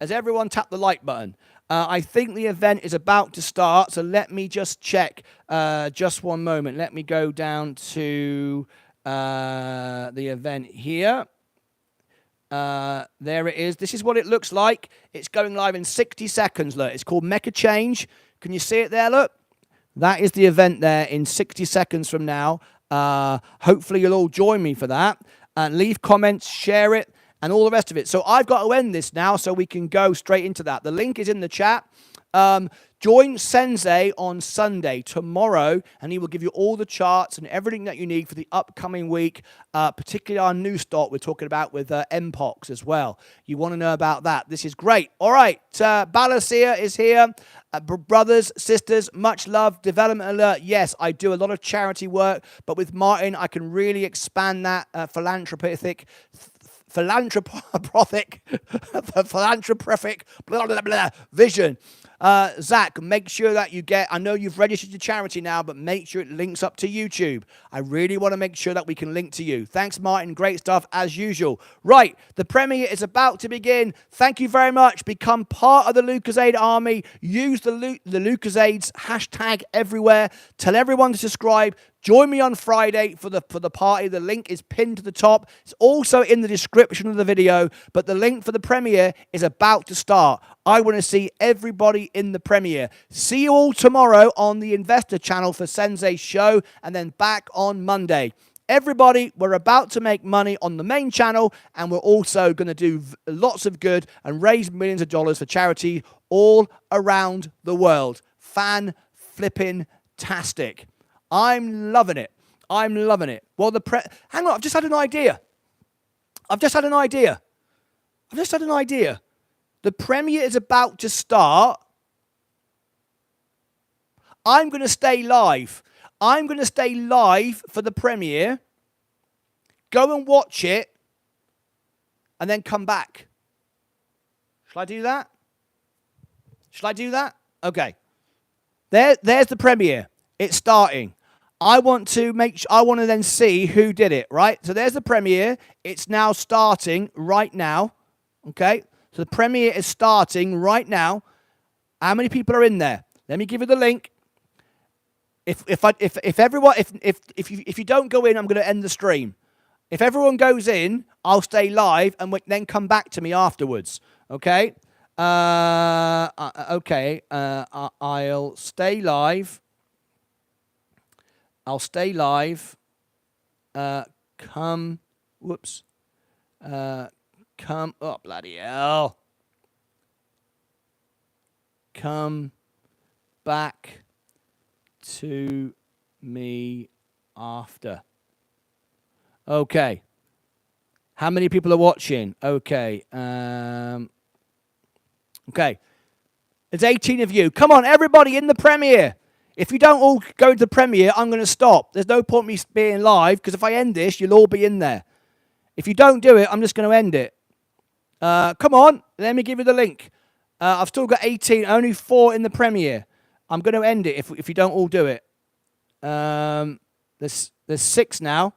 As everyone tap the like button. I think the event is about to start, so let me just check just one moment. Let me go down to the event here. There it is. This is what it looks like. It's going live in 60 seconds. Look, it's called Mecha Change. Can you see it there? Look. That is the event there in 60 seconds from now. Hopefully you'll all join me for that. Leave comments, share it, and all the rest of it. So I've got to end this now so we can go straight into that. The link is in the chat. Join Sensei on Sunday, tomorrow, and he will give you all the charts and everything that you need for the upcoming week, particularly our new stock we're talking about with MPOX as well. You want to know about that. This is great. All right, Balasia is here. Brothers, sisters, much love. Development alert. Yes, I do a lot of charity work, but with Martyn, I can really expand that philanthropic blah, blah, blah, vision. Zach, make sure that you get, I know you've registered your charity now, but make sure it links up to YouTube. I really want to make sure that we can link to you. Thanks, Martyn. Great stuff as usual. Right, the premiere is about to begin. Thank you very much. Become part of the Lucozade Army. Use the Lucozades hashtag everywhere. Tell everyone to subscribe. Join me on Friday for the party. The link is pinned to the top. It's also in the description of the video, but the link for the premiere is about to start. I want to see everybody in the premiere. See you all tomorrow on the Investor channel for Sensei's show, and then back on Monday. Everybody, we're about to make money on the main channel, and we're also going to do lots of good and raise millions of dollars for charity all around the world. Fan-flipping-tastic. I'm loving it. I'm loving it. Well, hang on, I've just had an idea. The premiere is about to start. I'm going to stay live. I'm going to stay live for the premiere. Go and watch it. And then come back. Shall I do that? Okay. There's the premiere. It's starting. I want to then see who did it, right? So there's the premiere. It's now starting right now. Okay? So the premiere is starting right now. How many people are in there? Let me give you the link. If you don't go in, I'm going to end the stream. If everyone goes in, I'll stay live and then come back to me afterwards. Okay. Okay. I'll stay live. I'll stay live. Come. Whoops. Come. Oh, bloody hell. Come back to me after. Okay. How many people are watching? Okay. Okay. There's 18 of you. Come on, everybody in the premiere. If you don't all go to the premiere, I'm going to stop. There's no point me being live, because if I end this, you'll all be in there. If you don't do it, I'm just going to end it. Come on, let me give you the link. I've still got 18, only 4 in the premiere. I'm going to end it if you don't all do it. There's 6 now.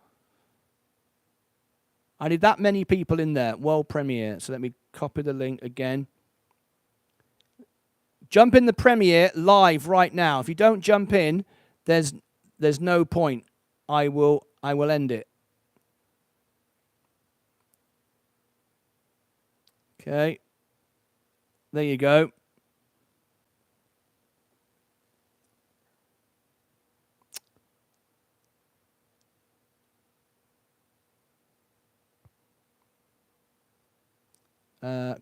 I need that many people in there. World premiere. So let me copy the link again. Jump in the premiere live right now. If you don't jump in, there's no point. I will end it. Okay. There you go.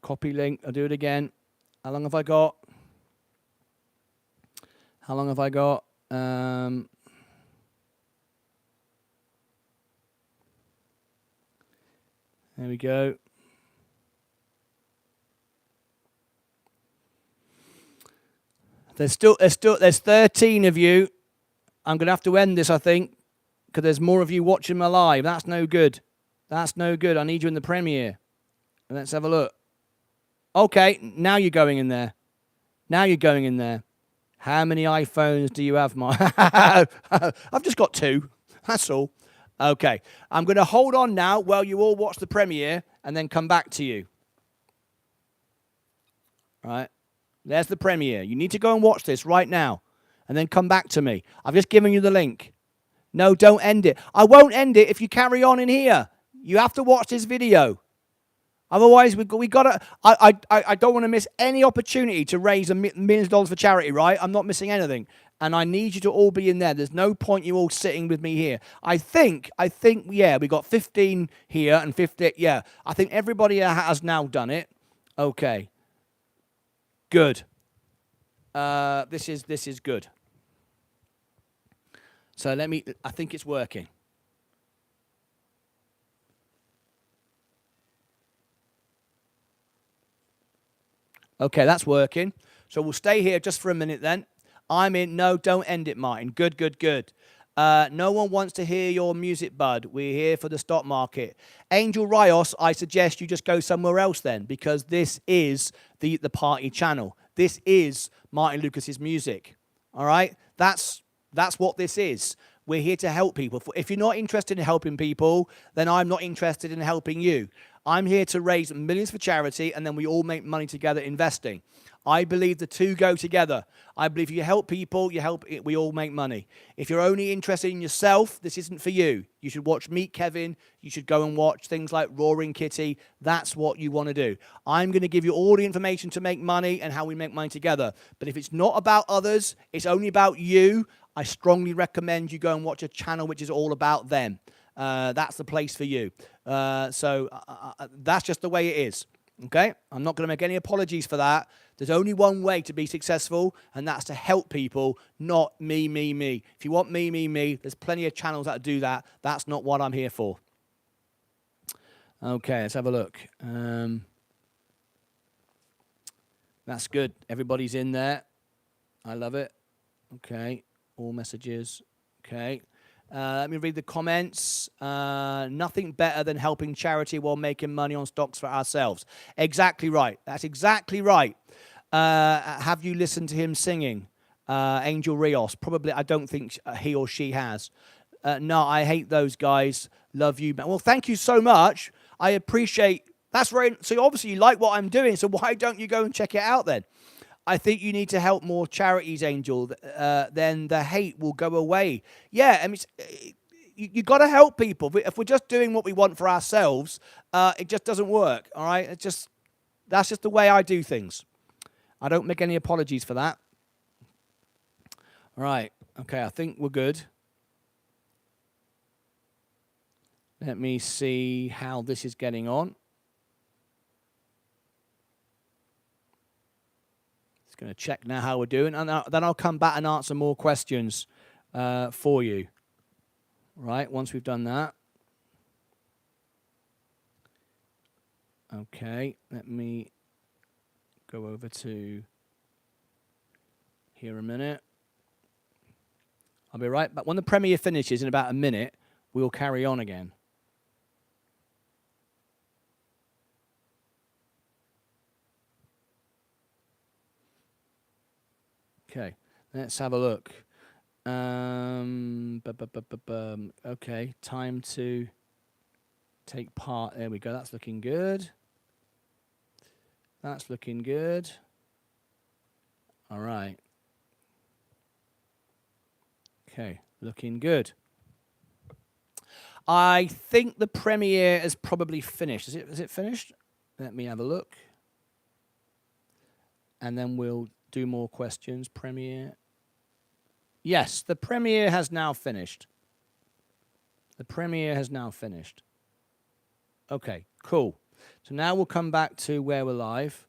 Copy link. I'll do it again. How long have I got? How long have I got? There we go. There's 13 of you. I'm going to have to end this, I think, because there's more of you watching my live. That's no good. That's no good. I need you in the premiere. Let's have a look. Okay, now you're going in there. Now you're going in there. How many iPhones do you have, Mark? I've just got 2. That's all. Okay, I'm going to hold on now while you all watch the premiere and then come back to you. All right, there's the premiere. You need to go and watch this right now and then come back to me. I've just given you the link. No, don't end it. I won't end it if you carry on in here. You have to watch this video. Otherwise, we got to. I don't want to miss any opportunity to raise millions of dollars for charity, right? I'm not missing anything, and I need you to all be in there. There's no point you all sitting with me here. I think, yeah, we got 15 here and 50. Yeah, I think everybody has now done it. Okay, good. This is good. So let me. I think it's working. Okay, that's working. So we'll stay here just for a minute then. I'm in. No, don't end it, Martyn. Good, good, good. No one wants to hear your music, bud. We're here for the stock market. Angel Rios, I suggest you just go somewhere else then, because this is the party channel. This is Martyn Lucas's music. All right? That's what this is. We're here to help people. If you're not interested in helping people, then I'm not interested in helping you. I'm here to raise millions for charity, and then we all make money together investing. I believe the two go together. I believe you help people, we all make money. If you're only interested in yourself, this isn't for you. You should watch Meet Kevin. You should go and watch things like Roaring Kitty. That's what you want to do. I'm going to give you all the information to make money and how we make money together. But if it's not about others, it's only about you, I strongly recommend you go and watch a channel which is all about them. That's the place for you. So that's just the way it is. Okay? I'm not going to make any apologies for that. There's only one way to be successful, and that's to help people, not me, me, me. If you want me, me, me, there's plenty of channels that do that. That's not what I'm here for. Okay, let's have a look. That's good. Everybody's in there. I love it. Okay. All messages. Okay. Let me read the comments. Nothing better than helping charity while making money on stocks for ourselves. Exactly right. That's exactly right. Have you listened to him singing? Angel Rios. Probably, I don't think he or she has. No, I hate those guys. Love you. Well, thank you so much. I appreciate. That's very. So obviously you like what I'm doing. So why don't you go and check it out then? I think you need to help more charities, Angel. Then the hate will go away. Yeah, I mean, you got to help people. If we're just doing what we want for ourselves, it just doesn't work. All right, that's just the way I do things. I don't make any apologies for that. All right. Okay, I think we're good. Let me see how this is getting on. Just going to check now how we're doing, and then I'll come back and answer more questions for you. Right, once we've done that. Okay, let me go over to here a minute. I'll be right back. When the premiere finishes in about a minute, we'll carry on again. Okay, let's have a look. Okay, time to take part. There we go. That's looking good. That's looking good. All right. Okay, looking good. I think the premiere is probably finished. Is it finished? Let me have a look. And then we'll do more questions. Premiere. Yes, the premiere has now finished. The premiere has now finished. Okay, cool. So now we'll come back to where we're live.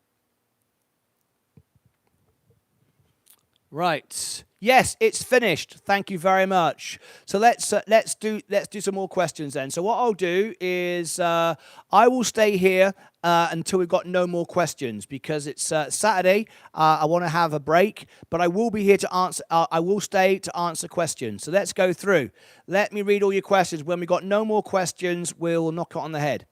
Right. Yes, it's finished. Thank you very much. So let's do some more questions then. So what I'll do is I will stay here until we've got no more questions, because it's Saturday. I want to have a break, but I will be here to answer. I will stay to answer questions. So let's go through. Let me read all your questions. When we've got no more questions, we'll knock it on the head.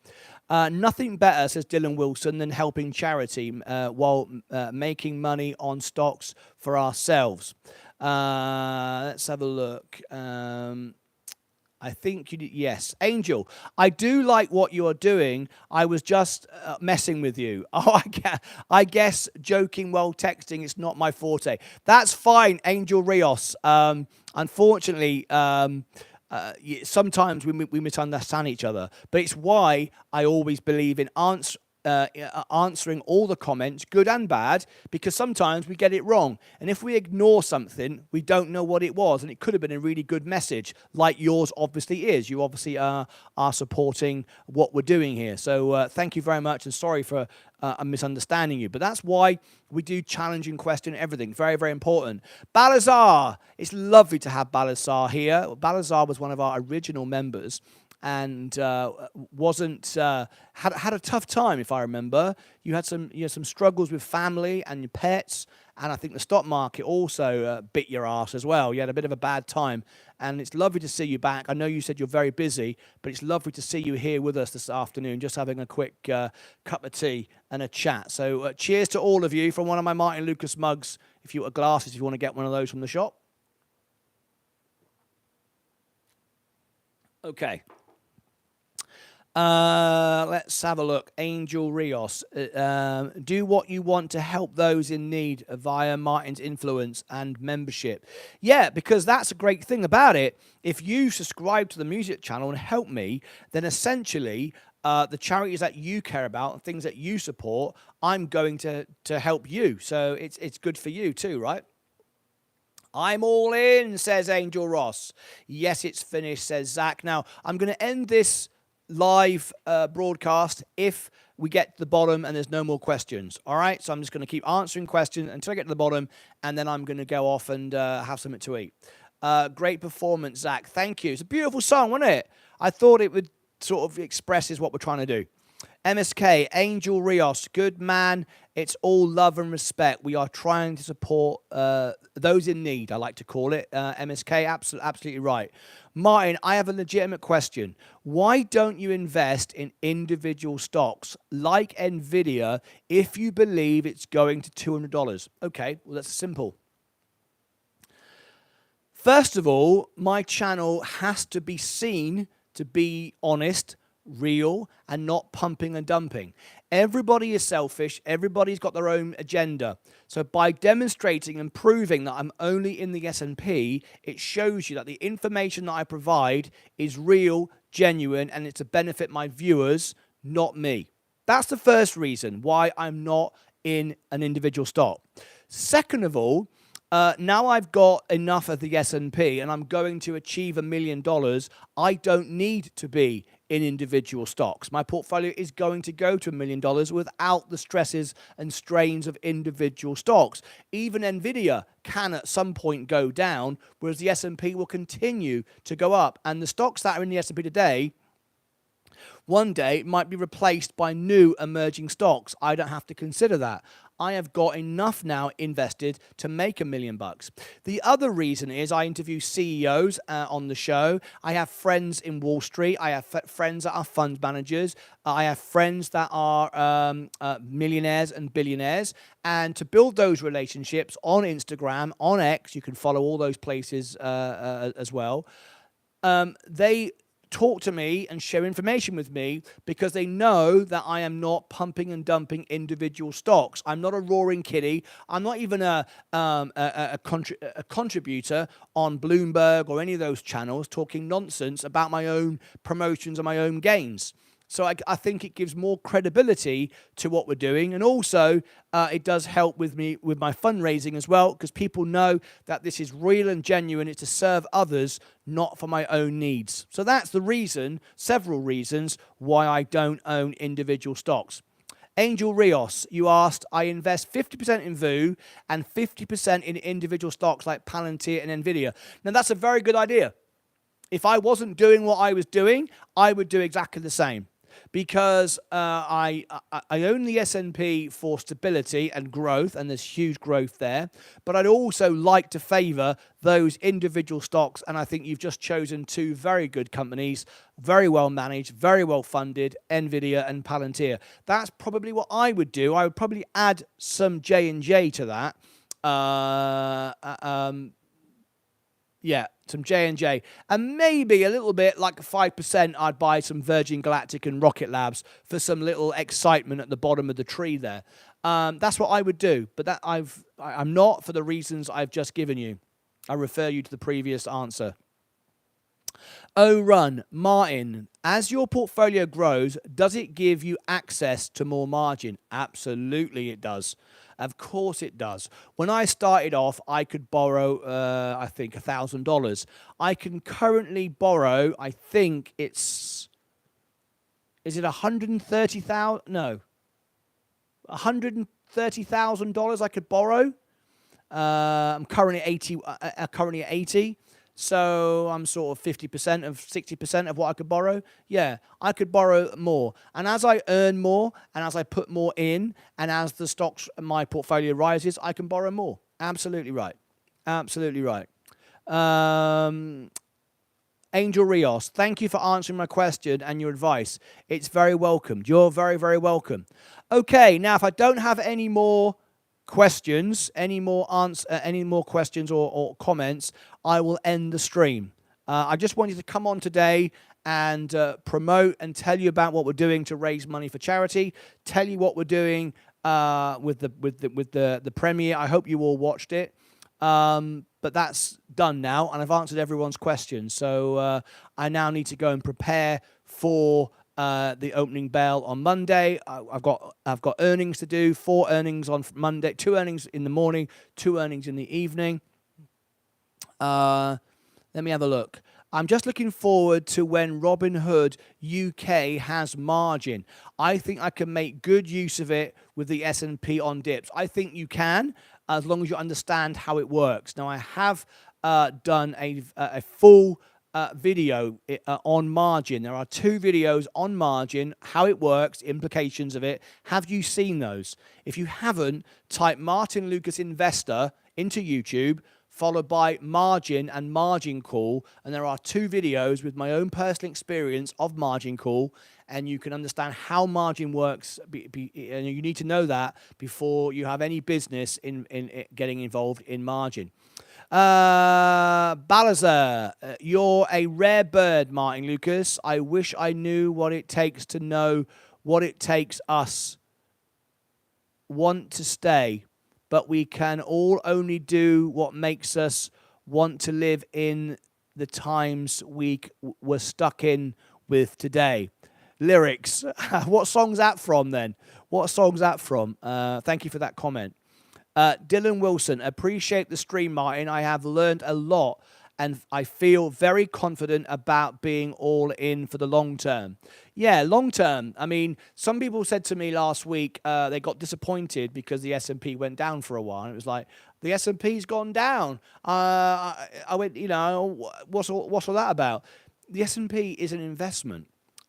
Nothing better, says Dylan Wilson, than helping charity while making money on stocks for ourselves. Let's have a look. I think yes. Angel, I do like what you're doing. I was just messing with you. Oh, I guess joking while texting is not my forte. That's fine, Angel Rios. Unfortunately, sometimes we misunderstand each other, but it's why I always believe in answering all the comments, good and bad, because sometimes we get it wrong. And if we ignore something, we don't know what it was, and it could have been a really good message, like yours obviously is. You obviously are supporting what we're doing here. So thank you very much, and sorry for misunderstanding you. But that's why we do challenging question everything. Very, very important. Balazar, it's lovely to have Balazar here. Balazar was one of our original members, and had a tough time, if I remember. You had some struggles with family and your pets, and I think the stock market also bit your ass as well. You had a bit of a bad time, and it's lovely to see you back. I know you said you're very busy, but it's lovely to see you here with us this afternoon, just having a quick cup of tea and a chat. So cheers to all of you from one of my Martyn Lucas mugs. If you want glasses, if you want to get one of those from the shop. Okay. Let's have a look. Angel Rios, do what you want to help those in need via Martyn's influence and membership. Yeah, because that's a great thing about it. If you subscribe to the music channel and help me, then essentially the charities that you care about and things that you support, I'm going to help you. So it's good for you too, right? I'm all in, says Angel Ross. Yes, it's finished, says Zach. Now, I'm going to end this live broadcast if we get to the bottom and there's no more questions. All right, so I'm just going to keep answering questions until I get to the bottom, and then I'm going to go off and have something to eat. Great performance, Zach. Thank you. It's a beautiful song, wasn't it? I thought it would sort of expresses what we're trying to do. MSK, Angel Rios, good man. It's all love and respect. We are trying to support those in need, I like to call it. MSK, absolutely right. Martyn, I have a legitimate question. Why don't you invest in individual stocks like NVIDIA if you believe it's going to $200? Okay, well, that's simple. First of all, my channel has to be seen to be honest, real and not pumping and dumping. Everybody is selfish. Everybody's got their own agenda. So by demonstrating and proving that I'm only in the S&P, it shows you that the information that I provide is real, genuine, and it's to benefit my viewers, not me. That's the first reason why I'm not in an individual stock. Second of all, now I've got enough of the S&P and I'm going to achieve $1 million, I don't need to be in individual stocks. My portfolio is going to go to $1 million without the stresses and strains of individual stocks. Even Nvidia can at some point go down, whereas the S&P will continue to go up. And the stocks that are in the S&P today, one day might be replaced by new emerging stocks. I don't have to consider that. I have got enough now invested to make $1 million. The other reason is I interview CEOs on the show. I have friends in Wall Street. I have friends that are fund managers. I have friends that are millionaires and billionaires. And to build those relationships on Instagram, on X, you can follow all those places as well. They talk to me and share information with me because they know that I am not pumping and dumping individual stocks. I'm not a roaring kiddie. I'm not even a contributor on Bloomberg or any of those channels talking nonsense about my own promotions and my own gains. So I think it gives more credibility to what we're doing. And also, it does help with me with my fundraising as well, because people know that this is real and genuine. It's to serve others, not for my own needs. So that's the reason, several reasons, why I don't own individual stocks. Angel Rios, you asked, I invest 50% in VU and 50% in individual stocks like Palantir and Nvidia. Now, that's a very good idea. If I wasn't doing what I was doing, I would do exactly the same. Because I own the S&P for stability and growth, and there's huge growth there. But I'd also like to favor those individual stocks, and I think you've just chosen two very good companies, very well managed, very well funded, Nvidia and Palantir. That's probably what I would do. I would probably add some J&J to that. Yeah, some J&J. And maybe a little bit, like 5%, I'd buy some Virgin Galactic and Rocket Labs for some little excitement at the bottom of the tree there. That's what I would do. But that I'm not for the reasons I've just given you. I refer you to the previous answer. Run, Martyn, as your portfolio grows, does it give you access to more margin? Absolutely it does. Of course it does. When I started off, I could borrow, I think, $1,000. I can currently borrow, I think is it $130,000? No. $130,000 I could borrow. I'm currently at 80. So I'm sort of 50% of 60% of what I could borrow. Yeah, I could borrow more. And as I earn more and as I put more in and as the stocks, my portfolio rises, I can borrow more. Absolutely right. Absolutely right. Angel Rios, thank you for answering my question and your advice. It's very welcomed. You're very, very welcome. Okay, now if I don't have any more questions, any more questions or comments, I will end the stream. I just wanted to come on today and promote and tell you about what we're doing to raise money for charity. Tell you what we're doing with the premiere. I hope you all watched it. But that's done now, and I've answered everyone's questions. So I now need to go and prepare for the opening bell on Monday. I've got earnings to do, 4 earnings on Monday, 2 earnings in the morning, 2 earnings in the evening. Let me have a look. I'm just looking forward to when Robinhood UK has margin. I think I can make good use of it with the S&P on dips. I think you can, as long as you understand how it works. Now, I have done a full video on margin. There are 2 videos on margin, how it works, implications of it. Have you seen those? If you haven't, type Martyn Lucas Investor into YouTube, followed by margin and margin call, and there are 2 videos with my own personal experience of margin call, and you can understand how margin works, and you need to know that before you have any business in getting involved in margin. Balazar, you're a rare bird, Martin Lucas. I wish I knew what it takes to know what it takes us want to stay, but we can all only do what makes us want to live in the times we're stuck in with today. Lyrics. What song's that from then? What song's that from? Thank you for that comment. Dylan Wilson, appreciate the stream, Martin. I have learned a lot and I feel very confident about being all in for the long term. Yeah, long term. I mean, some people said to me last week they got disappointed because the S&P went down for a while. And it was like, the S&P's gone down. I went, what's all that about? The S&P is an investment.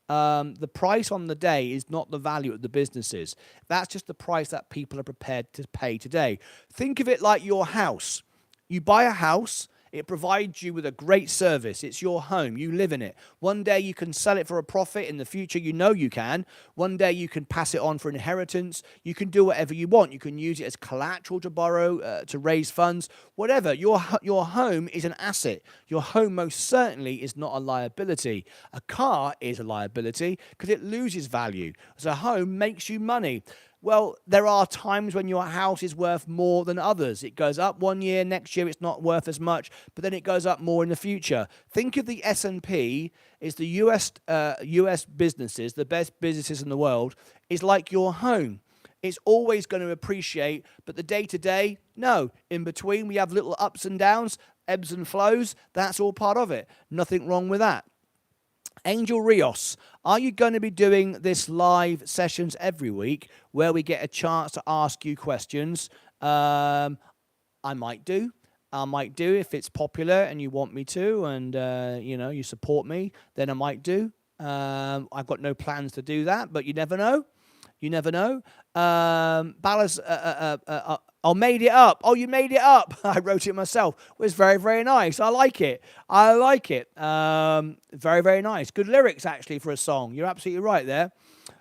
The price on the day is not the value of the businesses. That's just the price that people are prepared to pay today. Think of it like your house. You buy a house. It provides you with a great service. It's your home. You live in it. One day you can sell it for a profit. In the future, you know you can. One day you can pass it on for inheritance. You can do whatever you want. You can use it as collateral to borrow, to raise funds, whatever. Your home is an asset. Your home most certainly is not a liability. A car is a liability because it loses value. So a home makes you money. Well, there are times when your house is worth more than others. It goes up one year, next year it's not worth as much, but then it goes up more in the future. Think of the S&P is the US businesses, the best businesses in the world, is like your home. It's always going to appreciate, but the day-to-day, no. In between, we have little ups and downs, ebbs and flows. That's all part of it. Nothing wrong with that. Angel Rios, are you going to be doing this live sessions every week where we get a chance to ask you questions? I might do. If it's popular and you want me to and, you support me, then I might do. I've got no plans to do that, but you never know. You never know. Ballas, I made it up. Oh, you made it up. I wrote it myself. It was very, very nice. I like it. Very, very nice. Good lyrics, actually, for a song. You're absolutely right there.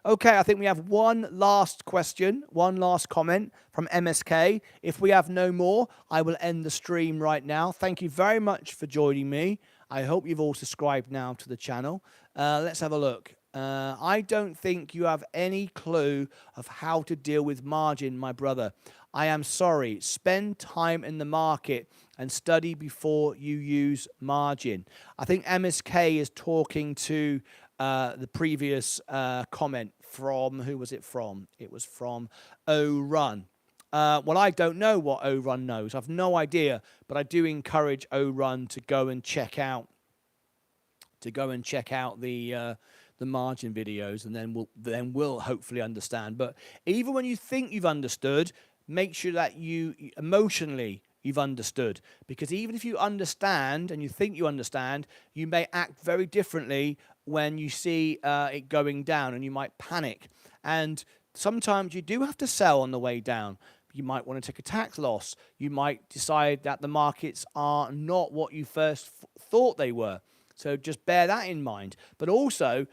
Okay, I think we have one last question, one last comment from MSK. If we have no more, I will end the stream right now. Thank you very much for joining me. I hope you've all subscribed now to the channel. Let's have a look. I don't think you have any clue of how to deal with margin, my brother. I am sorry. Spend time in the market and study before you use margin. I think MSK is talking to the previous comment from, who was it from? It was from O-Run. Well, I don't know what O-Run knows. I've no idea, but I do encourage O-Run to go and check out the margin videos, and then we'll hopefully understand. But even when you think you've understood, make sure that you emotionally you've understood, because even if you understand and you think you understand, you may act very differently when you see it going down, and you might panic. And sometimes you do have to sell on the way down. You might want to take a tax loss. You might decide that the markets are not what you first thought they were. So just bear that in mind. But also,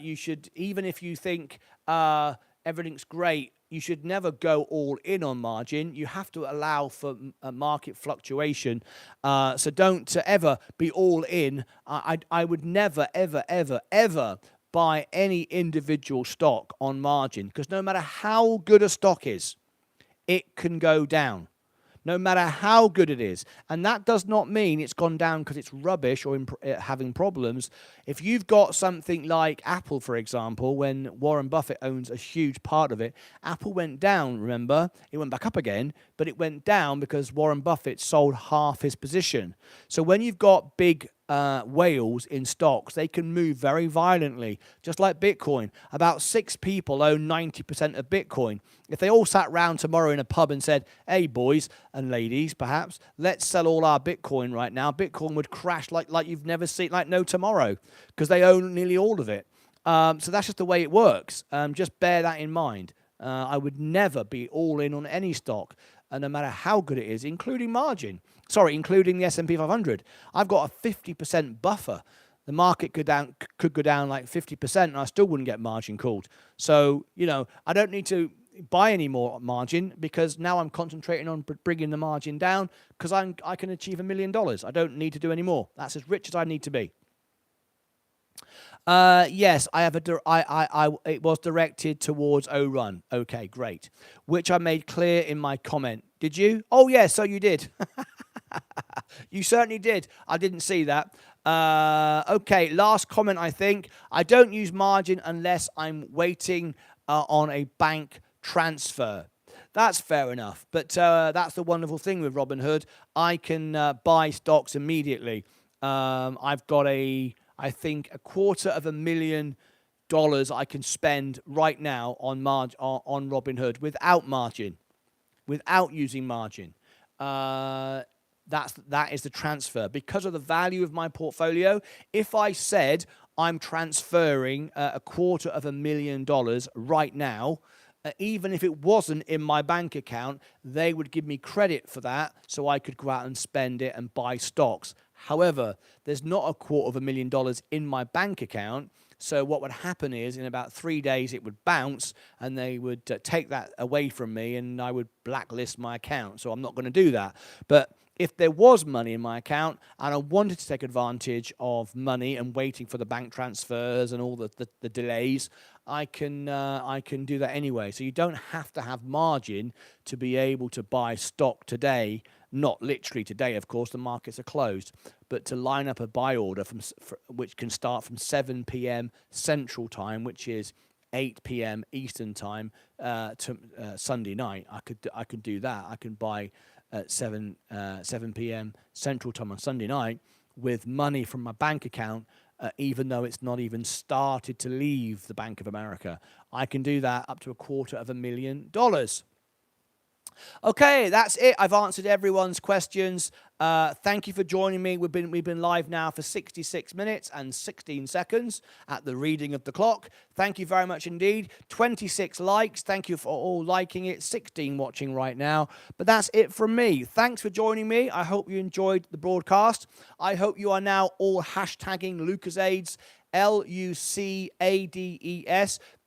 you should, even if you think everything's great, you should never go all in on margin. You have to allow for a market fluctuation. So don't ever be all in. I would never, ever, ever, ever buy any individual stock on margin, because no matter how good a stock is, it can go down. No matter how good it is. And that does not mean it's gone down because it's rubbish or having problems. If you've got something like Apple, for example, when Warren Buffett owns a huge part of it, Apple went down, remember? It went back up again, but it went down because Warren Buffett sold half his position. So when you've got big whales in stocks, they can move very violently, just like Bitcoin. About 6 people own 90% of Bitcoin. If they all sat round tomorrow in a pub and said, hey, boys and ladies, perhaps, let's sell all our Bitcoin right now, Bitcoin would crash like you've never seen, like no tomorrow, because they own nearly all of it. So that's just the way it works. Just bear that in mind. I would never be all in on any stock, no matter how good it is, including margin. Sorry, including the S&P 500. I've got a 50% buffer. The market could go down like 50%, and I still wouldn't get margin called. So, I don't need to buy any more margin, because now I'm concentrating on bringing the margin down, because I can achieve $1 million. I don't need to do any more. That's as rich as I need to be. Yes, I have it was directed towards O-Run. Okay, great. Which I made clear in my comment. Did you? Oh, yes, so you did. You certainly did. I didn't see that. Okay, last comment, I think. I don't use margin unless I'm waiting on a bank transfer. That's fair enough. But that's the wonderful thing with Robinhood. I can buy stocks immediately. I've got I think $250,000 I can spend right now on Robinhood without margin, without using margin. That is the transfer. Because of the value of my portfolio, if I said I'm transferring $250,000 right now, even if it wasn't in my bank account, they would give me credit for that, so I could go out and spend it and buy stocks. However, there's not $250,000 in my bank account. So what would happen is, in about 3 days, it would bounce, and they would take that away from me, and I would blacklist my account. So I'm not going to do that. But if there was money in my account and I wanted to take advantage of money and waiting for the bank transfers and all the delays, I can do that anyway. So you don't have to have margin to be able to buy stock today. Not literally today, of course, the markets are closed, but to line up a buy order which can start from 7 p.m. Central Time, which is 8 p.m. Eastern Time, to Sunday night. I could do that. I can buy at 7 p.m. Central Time on Sunday night with money from my bank account, even though it's not even started to leave the Bank of America. I can do that up to $250,000. Okay, that's it. I've answered everyone's questions. Thank you for joining me. We've been live now for 66 minutes and 16 seconds at the reading of the clock. Thank you very much indeed. 26 likes. Thank you for all liking it. 16 watching right now. But that's it from me. Thanks for joining me. I hope you enjoyed the broadcast. I hope you are now all hashtagging Lucasades, Lucades.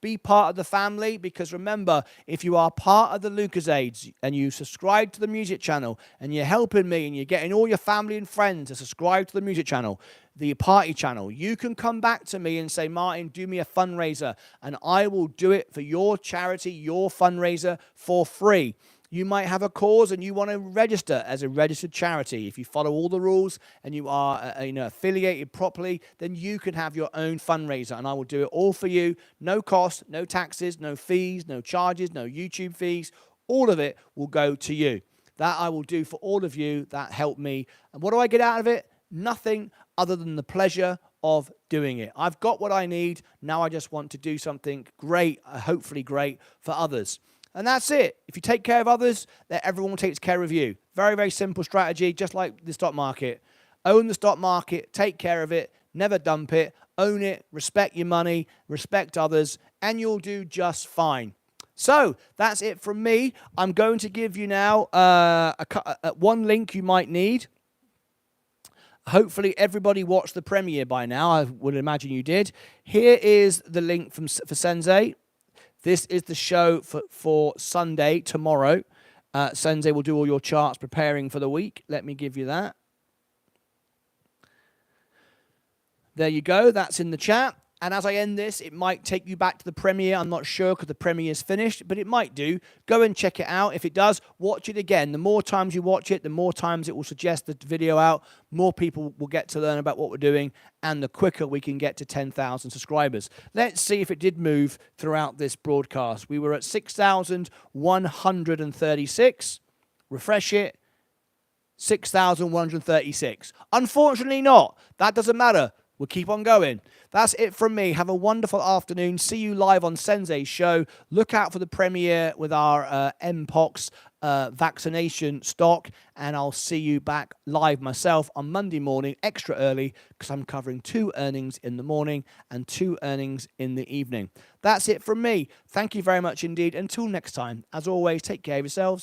Be part of the family, because remember, if you are part of the Lucasades and you subscribe to the music channel and you're helping me and you're getting all your family and friends to subscribe to the music channel, the party channel, you can come back to me and say, Martyn, do me a fundraiser, and I will do it for your charity, your fundraiser, for free. You might have a cause and you want to register as a registered charity. If you follow all the rules and you are affiliated properly, then you can have your own fundraiser, and I will do it all for you. No cost, no taxes, no fees, no charges, no YouTube fees. All of it will go to you. That I will do for all of you that help me. And what do I get out of it? Nothing other than the pleasure of doing it. I've got what I need. Now I just want to do something great, hopefully great, for others. And that's it. If you take care of others, then everyone takes care of you. Very, very simple strategy, just like the stock market. Own the stock market, take care of it, never dump it, own it, respect your money, respect others, and you'll do just fine. So that's it from me. I'm going to give you now one link you might need. Hopefully everybody watched the premiere by now. I would imagine you did. Here is the link for Sensei. This is the show for Sunday, tomorrow. Sensei will do all your charts preparing for the week. Let me give you that. There you go. That's in the chat. And as I end this, it might take you back to the premiere. I'm not sure because the premiere is finished, but it might do. Go and check it out. If it does, watch it again. The more times you watch it, the more times it will suggest the video out. More people will get to learn about what we're doing, and the quicker we can get to 10,000 subscribers. Let's see if it did move throughout this broadcast. We were at 6,136. Refresh it. 6,136. Unfortunately not. That doesn't matter. We'll keep on going. That's it from me. Have a wonderful afternoon. See you live on Sensei's show. Look out for the premiere with our Mpox vaccination stock. And I'll see you back live myself on Monday morning, extra early, because I'm covering 2 earnings in the morning and 2 earnings in the evening. That's it from me. Thank you very much indeed. Until next time, as always, take care of yourselves.